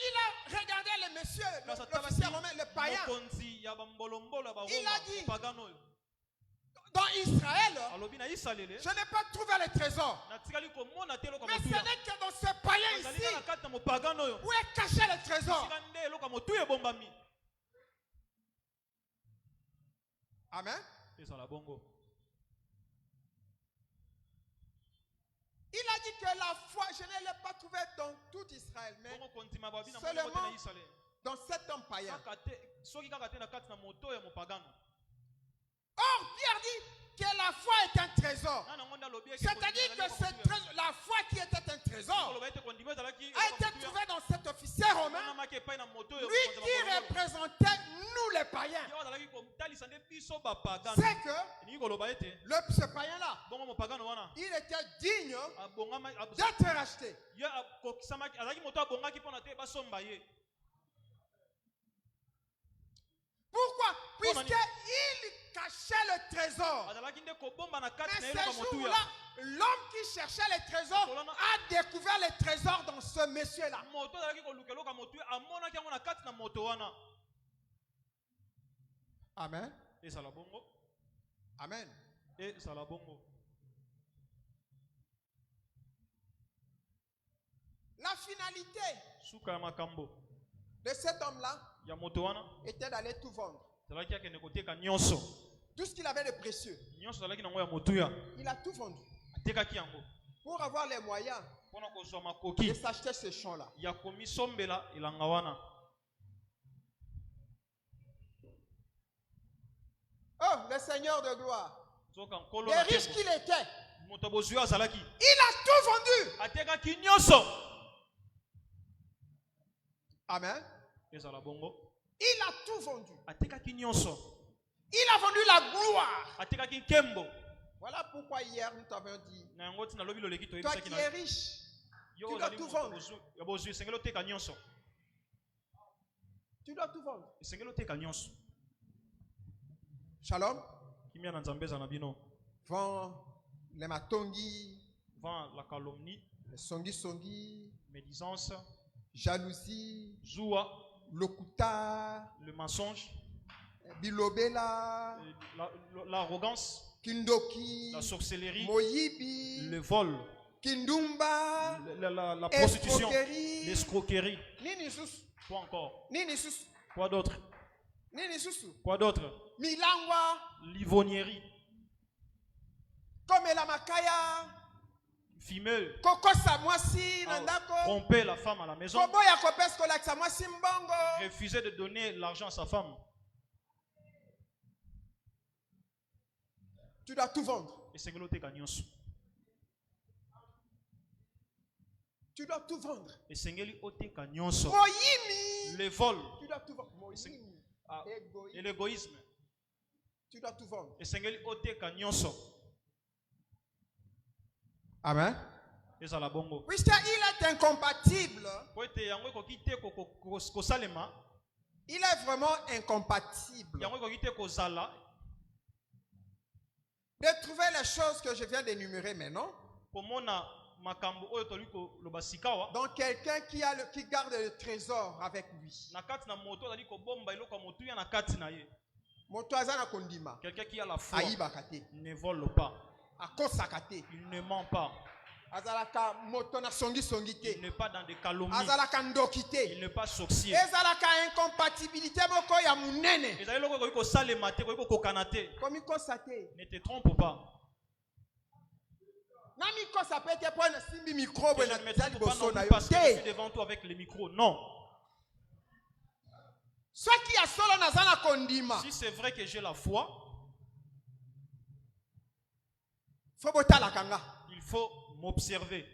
il a regardé le monsieur, l'officier romain, le païen. Il a dit, dans Israël, je n'ai pas trouvé le trésor. Mais ce n'est que dans ce païen ici où est caché le trésor. Amen. Il a dit que la foi, je ne l'ai pas trouvée dans tout Israël, mais seulement dans cet homme païen. Or, Pierre dit que la foi est un trésor. C'est-à-dire que la foi qui était un trésor a été trouvée dans cet officier romain, lui qui représentait nous les païens. C'est que ce païen-là, il était digne d'être racheté. Pourquoi? Puisqu'il cachait le trésor. Mais ce jour-là, l'homme qui cherchait le trésor a découvert le trésor dans ce monsieur-là. Amen. Amen. La finalité de cet homme-là était d'aller tout vendre. Tout ce qu'il avait de précieux. Il a tout vendu pour avoir les moyens de s'acheter ce champ-là. Oh, le Seigneur de gloire. Les riches qu'il était, il a tout vendu. Amen. Il a tout vendu. Il a vendu la gloire. Voilà pourquoi hier nous t'avions dit, toi qui es riche, tu dois tout vendre. Tu dois tout vendre. Shalom. Vends les matongi, vends la calomnie, les songi, médisance, jalousie, joie, lokuta, le mensonge, bilobela, l'arrogance, Kindoki, la sorcellerie, Moyibi, le vol, Kindumba, la prostitution, l'escroquerie. Quoi encore? Quoi d'autre? Quoi d'autre? Milangwa, l'ivrognerie, comme la makaya, fumer, Koko Samwasi, tromper la femme à la maison, refuser de donner l'argent à sa femme. Tu dois tout vendre. Tu dois tout vendre. Le vol. Tu dois tout vendre. Et l'égoïsme. Tu dois tout vendre. Amen. Puisqu'il est incompatible. Il est vraiment incompatible de trouver les choses que je viens d'énumérer maintenant. Donc quelqu'un qui garde le trésor avec lui. Quelqu'un qui a la foi ne vole pas. Il ne ment pas. Il n'est pas dans des calomnies. Il n'est pas sorcier. Ne te trompe pas. Je ne parce que je suis devant toi avec le micro. Non. Si c'est vrai que j'ai la foi, il faut m'observer.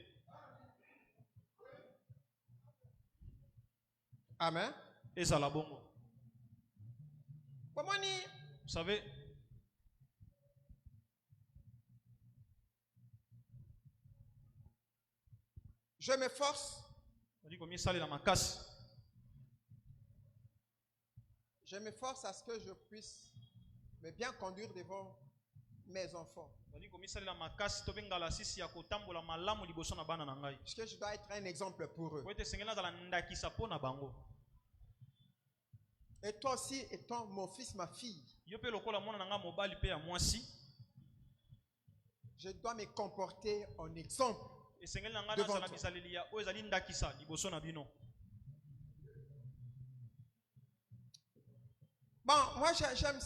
Amen. Et ça la bongo. Vous savez, je m'efforce. Je m'efforce à ce que je puisse me bien conduire devant mes enfants. Parce que je dois être un exemple pour eux. Et toi aussi, étant mon fils, ma fille, je dois me comporter en exemple devant toi. Bon, moi j'aime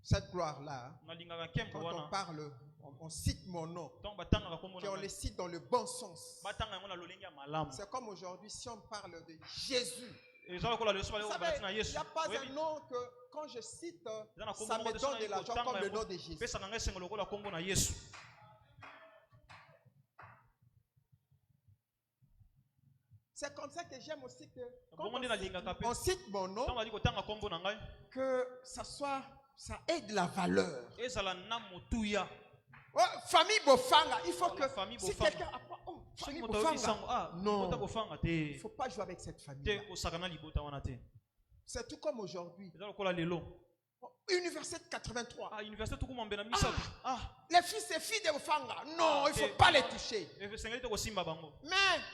cette gloire-là. Quand on parle, on cite mon nom. Et on le cite dans le bon sens. C'est comme aujourd'hui, si on parle de Jésus. Vous savez, il n'y a pas un nom que quand je cite, ça me donne de l'argent comme le nom de Jésus. C'est comme ça que j'aime aussi que quand on cite mon nom, que ça ait de la valeur. Oh, famille Bofanga, il faut que si quelqu'un apprend, oh, famille Bofanga, non, il ne faut pas jouer avec cette famille. C'est tout comme aujourd'hui. Université 83. Les fils et filles de Bofanga, non, il ne faut pas les toucher. Mais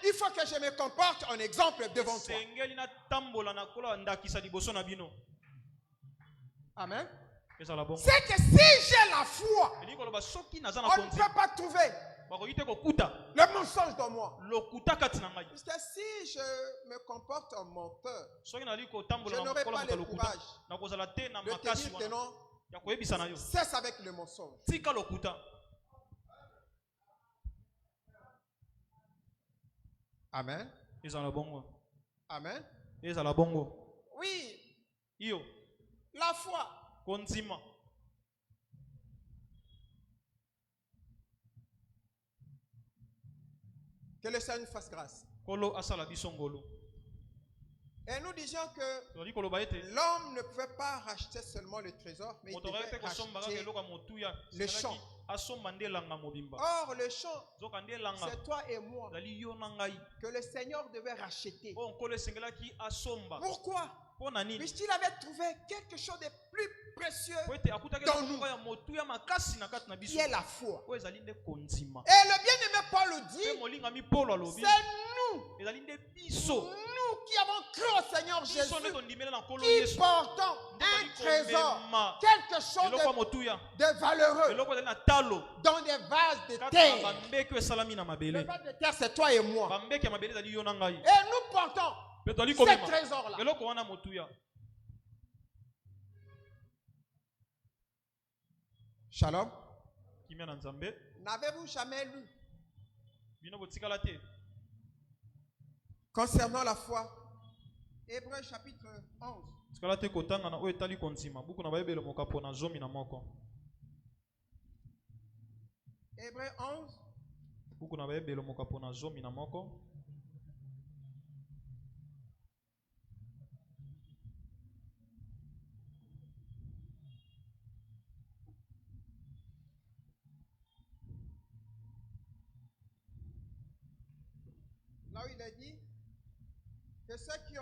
il faut que je me comporte en exemple devant toi. Amen. C'est que si j'ai la foi, on ne peut pas trouver le mensonge dans moi. Parce que si je me comporte en menteur, je n'aurai pas le courage de te dire que non, cesse avec le mensonge. Amen. Amen. Oui. La foi. Que le Seigneur nous fasse grâce. Et nous disions que l'homme ne pouvait pas racheter seulement le trésor, mais il devait racheter le champ. Or, le champ, c'est toi et moi que le Seigneur devait racheter. Pourquoi? Puisqu'il avait trouvé quelque chose de plus précieux dans nous, qui est la foi. Et le bien-aimé Paul dit, c'est nous qui avons cru au Seigneur Jésus, qui portons un trésor, quelque chose de valeureux dans des vases de terre. Le vase de terre, c'est toi et moi. Et nous portons ce trésor-là. Shalom. N'avez-vous jamais lu concernant la foi, Hébreux chapitre 11. Hébreux 11. Là où il est dit que ceux qui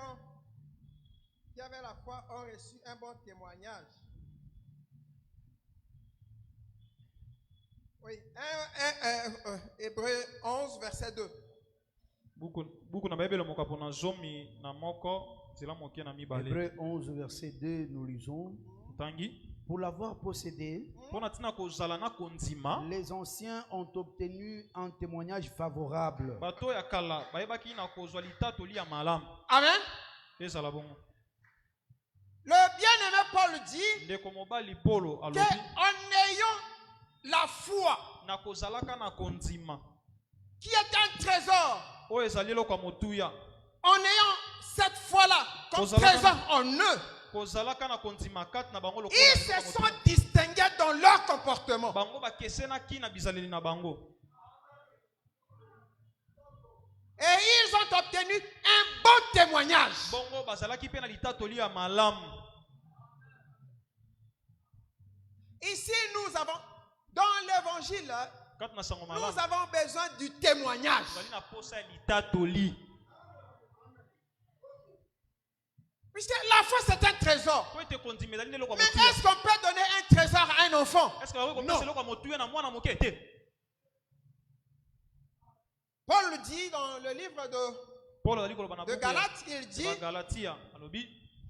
avaient la foi ont reçu un bon témoignage. Oui, Hébreux 11, verset 2. Hébreux 11, verset 2, nous lisons. Pour l'avoir possédé, les anciens ont obtenu un témoignage favorable. Amen. Le bien-aimé Paul dit qu'en ayant la foi, qui est un trésor, en ayant cette foi-là comme trésor en eux, ils se sont distingués dans leur comportement. Et ils ont obtenu un bon témoignage. Ici, nous avons, dans l'évangile, nous avons besoin du témoignage. Puisque la foi, c'est un trésor. Mais est-ce qu'on peut donner un trésor à un enfant? Non. Paul dit dans le livre de Galates, il dit: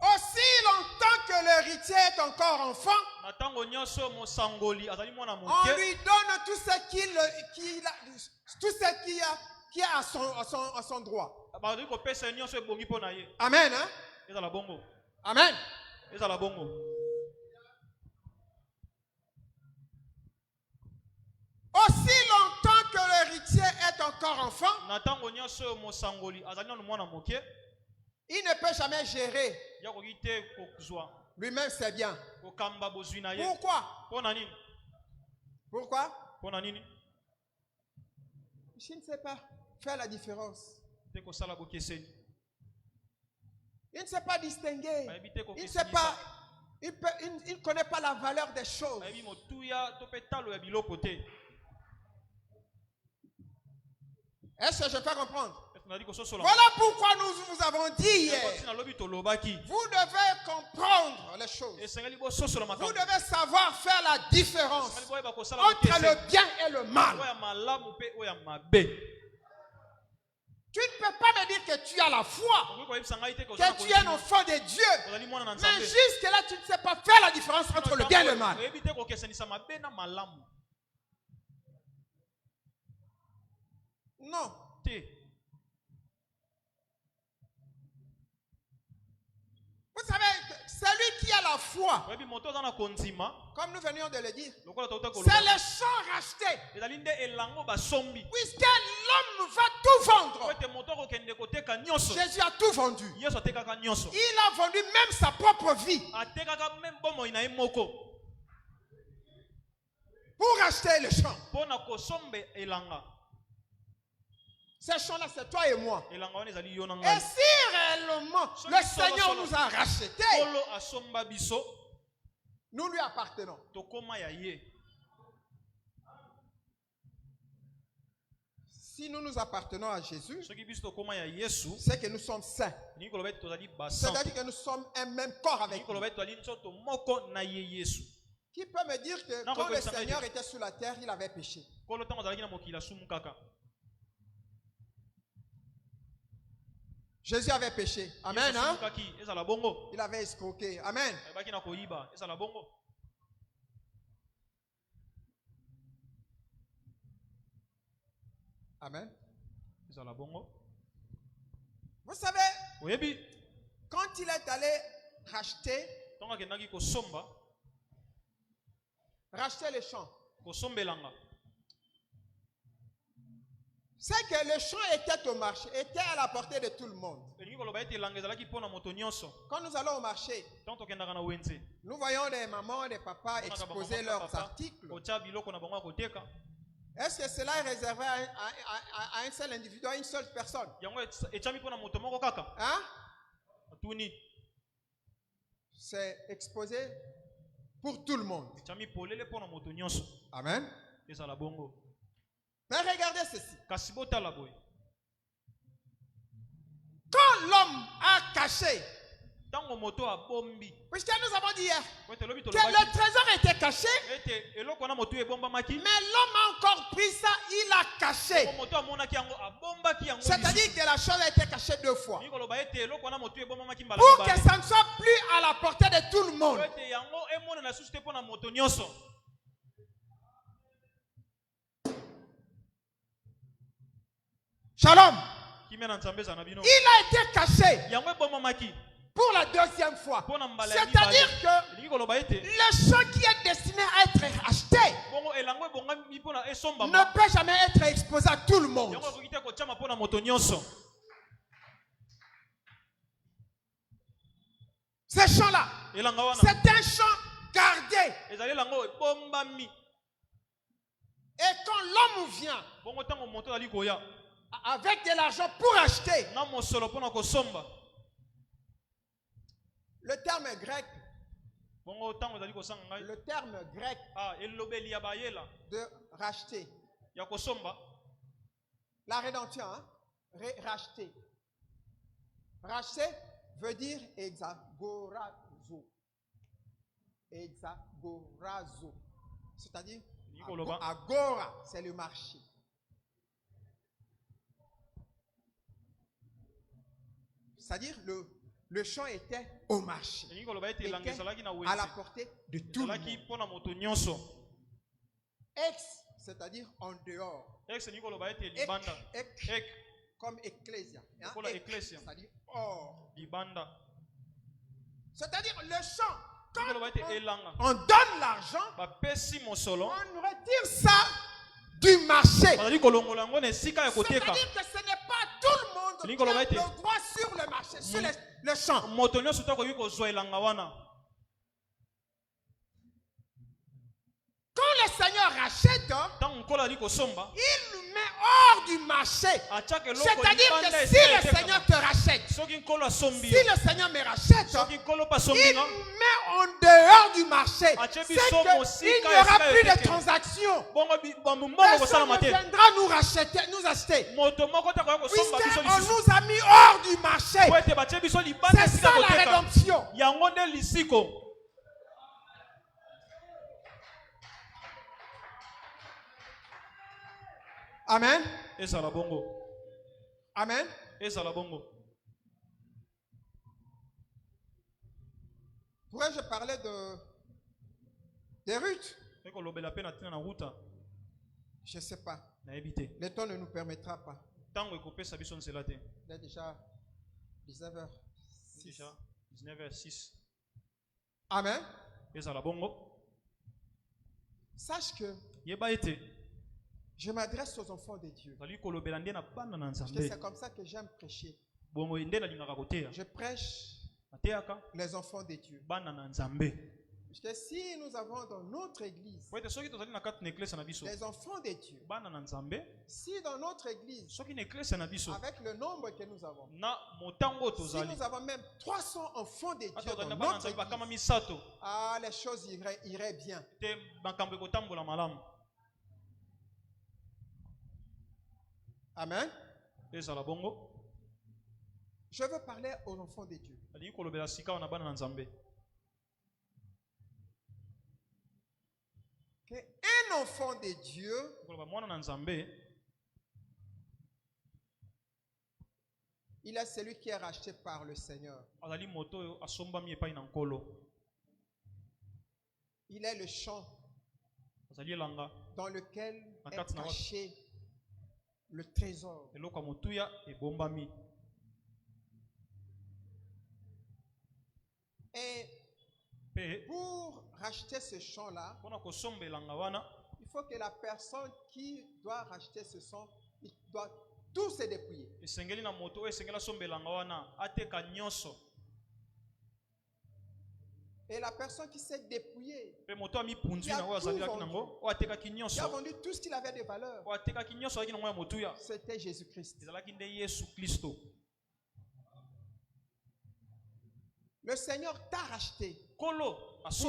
aussi longtemps que l'héritier est encore enfant, on lui donne tout ce qu'il a à son droit. Amen. Hein? Amen. Aussi longtemps que l'héritier est encore enfant, il ne peut jamais gérer. Lui-même, c'est bien. Pourquoi? Pourquoi? Je ne sais pas faire la différence. Il ne sait pas distinguer. Il ne sait pas. Il ne connaît pas la valeur des choses. Est-ce que je peux comprendre? Voilà pourquoi nous vous avons dit hier. Vous devez comprendre les choses. Vous devez savoir faire la différence entre le bien et le mal. Tu ne peux pas me dire que tu as la foi, que tu es un enfant de Dieu, mais jusque là tu ne sais pas faire la différence entre le bien et le mal. Non. Vous savez, celui qui a la foi, comme nous venions de le dire, c'est les champs rachetés. Puisque l'homme va tout vendre. Jésus a tout vendu. Il a vendu même sa propre vie pour acheter les champs. Ces champs-là, c'est toi et moi. Et si réellement le Seigneur nous a rachetés, nous lui appartenons. Si nous nous appartenons à Jésus, c'est que nous sommes saints. C'est-à-dire que nous sommes un même corps avec lui. Qui peut me dire que quand le Seigneur était sur la terre, il avait péché? Jésus avait péché. Amen. Hein? Il avait escroqué. Amen. Amen. Vous savez, quand il est allé racheter les champs, c'est que le champ était au marché, était à la portée de tout le monde. Quand nous allons au marché, nous voyons des mamans, des papas exposer leurs articles. Est-ce que cela est réservé à un seul individu, à une seule personne? Hein? C'est exposé pour tout le monde. Amen. Mais regardez ceci. Quand l'homme a caché, puisque nous avons dit hier que le trésor était caché, mais l'homme a encore pris ça, il a caché. C'est-à-dire que la chose a été cachée 2 fois. Pour que ça ne soit plus à la portée de tout le monde. Shalom. Il a été caché pour la 2e fois. C'est-à-dire que le champ qui est destiné à être acheté ne peut jamais être exposé à tout le monde. Ce champ-là, c'est un champ gardé. Et quand l'homme vient avec de l'argent pour acheter, le terme grec de racheter, la rédemption, hein? Racheter. Racheter veut dire exagorazo. Exagorazo. C'est-à-dire, agora, c'est le marché. C'est-à-dire, le champ était au marché. Était à la portée de tout le monde. Ex, c'est-à-dire en dehors. Ek, comme ecclésia. Hein? C'est-à-dire hors. C'est-à-dire le champ. Quand on donne l'argent, on retire ça du marché. C'est-à-dire que ce n'est pas tout le monde qui a le droit sur le marché, sur le champ. Quand le Seigneur rachète, il nous met hors du marché. C'est-à-dire que si le Seigneur te rachète, si le Seigneur me rachète, il nous met en dehors du marché. C'est qu'il n'y aura plus de transactions. Personne ne viendra nous racheter, nous acheter. Puisqu'on nous a mis hors du marché. C'est ça la rédemption. Amen. Amen. Pourrais-je parler de Ruth? Je ne sais pas. Le temps ne nous permettra pas. Il est déjà 19h06. Amen. Sache que je m'adresse aux enfants de Dieu. Parce que c'est comme ça que j'aime prêcher. Je prêche les enfants de Dieu. Parce que si nous avons dans notre église les enfants de Dieu, si dans notre église, avec le nombre que nous avons, si nous avons même 300 enfants de Dieu dans notre église, les choses iraient bien. Amen. Je veux parler aux enfants de Dieu. Un enfant de Dieu Il est celui qui est racheté par le Seigneur. Il est le champ dans lequel est caché le trésor. Et pour racheter ce champ-là, il faut que la personne qui doit racheter ce champ, il doit tout se dépouiller. Et la personne qui s'est dépouillée, qui a vendu tout ce qu'il avait de valeur, c'était Jésus-Christ. Le Seigneur t'a racheté pour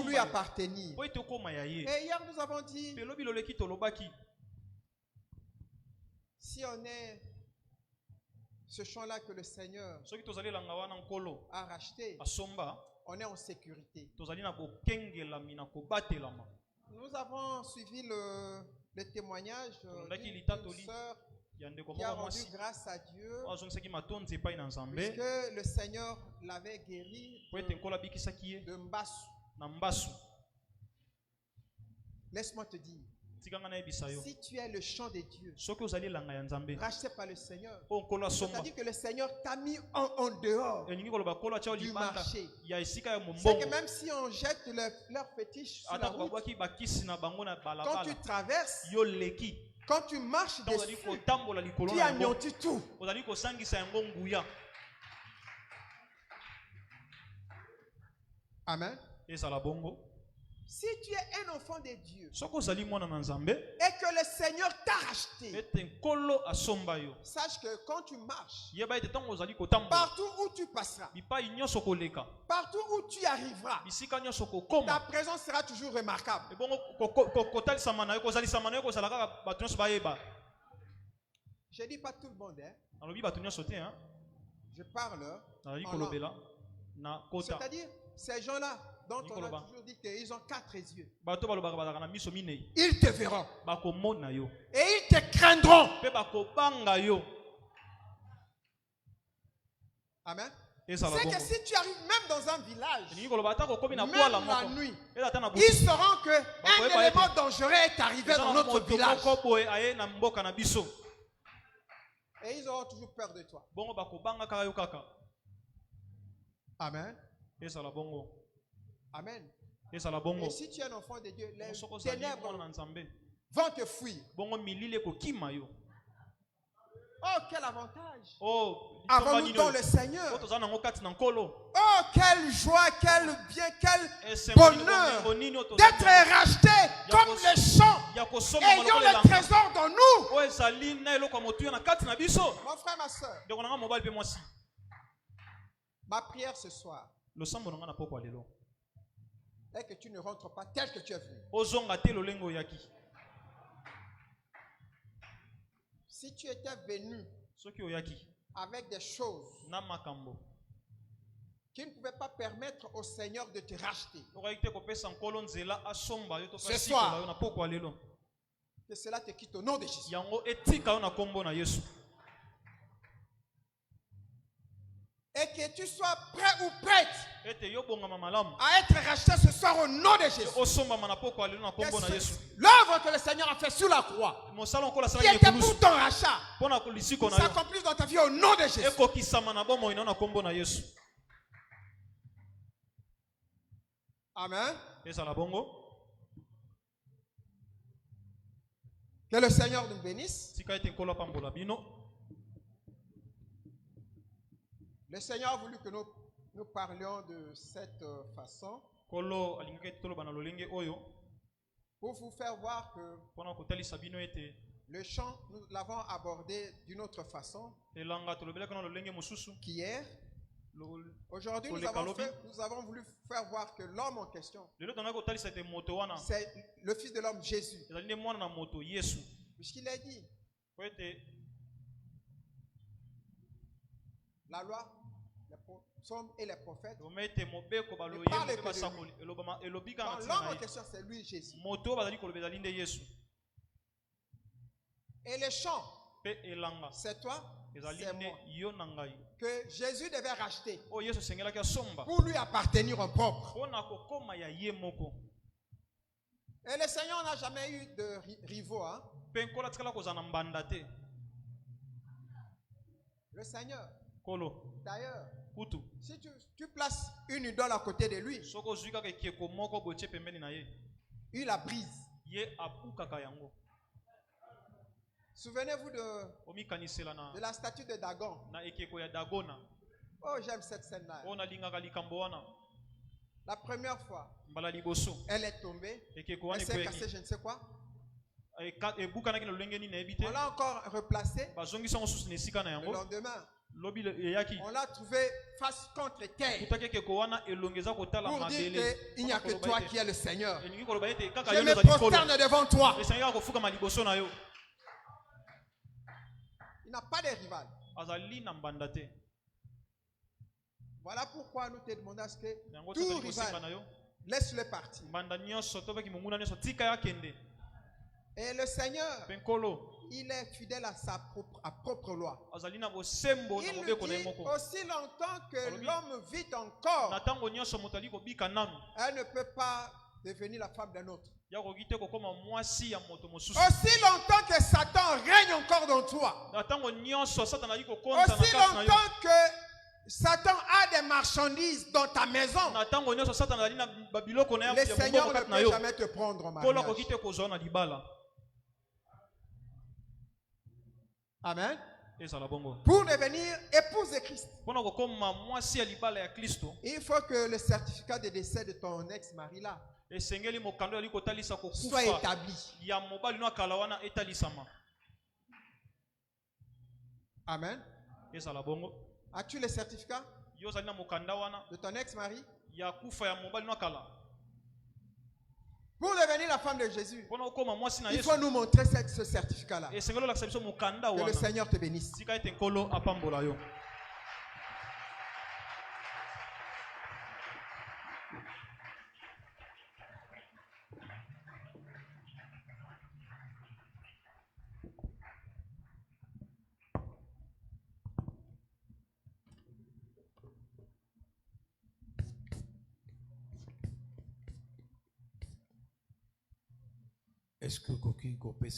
lui appartenir. Et hier nous avons dit, si on est ce champ-là que le Seigneur a racheté, on est en sécurité. Nous avons suivi le témoignage d'une sœur qui a rendu grâce à Dieu puisque le Seigneur l'avait guéri de Mbassou. Laisse-moi te dire, si tu es le champ de Dieu, racheté par le Seigneur, c'est-à-dire que le Seigneur t'a mis en dehors du marché. C'est que même si on jette leurs fétiches sur la route, quand tu traverses, quand tu marches dessus, tu anéantis tout. Amen. Si tu es un enfant de Dieu et que le Seigneur t'a racheté, sache que quand tu marches, partout où tu passeras, partout où tu arriveras, ta présence sera toujours remarquable. Je ne dis pas tout le monde, hein? Je parle c'est-à-dire ces gens-là dont on a toujours dit qu'ils ont 4 yeux. Ils te verront. Et ils te craindront. Amen. C'est que si tu arrives même dans un village, même la nuit, ils sauront qu'un élément dangereux est arrivé dans notre village. Et ils auront toujours peur de toi. Amen. Amen. Et si tu es un enfant de Dieu, les ténèbres vont te fuir. Oh, quel avantage! Avons-nous dans le Seigneur? Oh, quelle joie, quel bien, quel bonheur d'être racheté comme les champs ayant le trésor dans nous. Mon frère, ma soeur, ma prière ce soir est que tu ne rentres pas tel que tu es venu. Si tu étais venu avec des choses qui ne pouvaient pas permettre au Seigneur de te racheter, ce soir, que cela te quitte au nom de Jésus. Et que tu sois prêt ou prête à être racheté ce soir au nom de Jésus. L'œuvre que le Seigneur a fait sur la croix, qui était pour ton rachat, s'accomplisse dans ta vie au nom de Jésus. Amen. Que le Seigneur nous bénisse. Le Seigneur a voulu que nous parlions de cette façon pour vous faire voir que le chant, nous l'avons abordé d'une autre façon qu'hier. Aujourd'hui, nous avons voulu faire voir que l'homme en question, c'est le Fils de l'homme Jésus. Puisqu'il a dit, la loi, les psaumes et les prophètes ne parlent que de lui. L'homme en question, c'est lui, Jésus. Et les chants, c'est toi, c'est moi. que Jésus devait racheter pour lui appartenir en propre. Et le Seigneur n'a jamais eu de rivaux. Hein? Le Seigneur. D'ailleurs, si tu places une idole à côté de lui, il la brise. Souvenez-vous de la statue de Dagon. Oh, j'aime cette scène-là. La première fois, elle est tombée. Elle s'est cassée, je ne sais quoi. On l'a encore replacée. Le lendemain, on l'a trouvé face contre terre pour dire qu'il n'y a que toi qui es le Seigneur. Je me prosterne devant toi. Il n'a pas de rival. Voilà pourquoi nous te demandons à ce que tout rival, laisse-le partir. Et le Seigneur, il est fidèle à sa propre loi. Il dit, aussi longtemps que l'homme vit encore, elle ne peut pas devenir la femme d'un autre. Aussi longtemps que Satan règne encore dans toi, aussi longtemps que Satan a des marchandises dans ta maison, le Seigneur ne peut jamais te prendre en mariage. Amen. Pour devenir épouse de Christ, il faut que le certificat de décès de ton ex-mari là soit établi. Amen. As-tu le certificat de ton ex-mari? Pour devenir la femme de Jésus, il faut nous montrer ce certificat-là. Que le Seigneur te bénisse. Est-ce que quelqu'un peut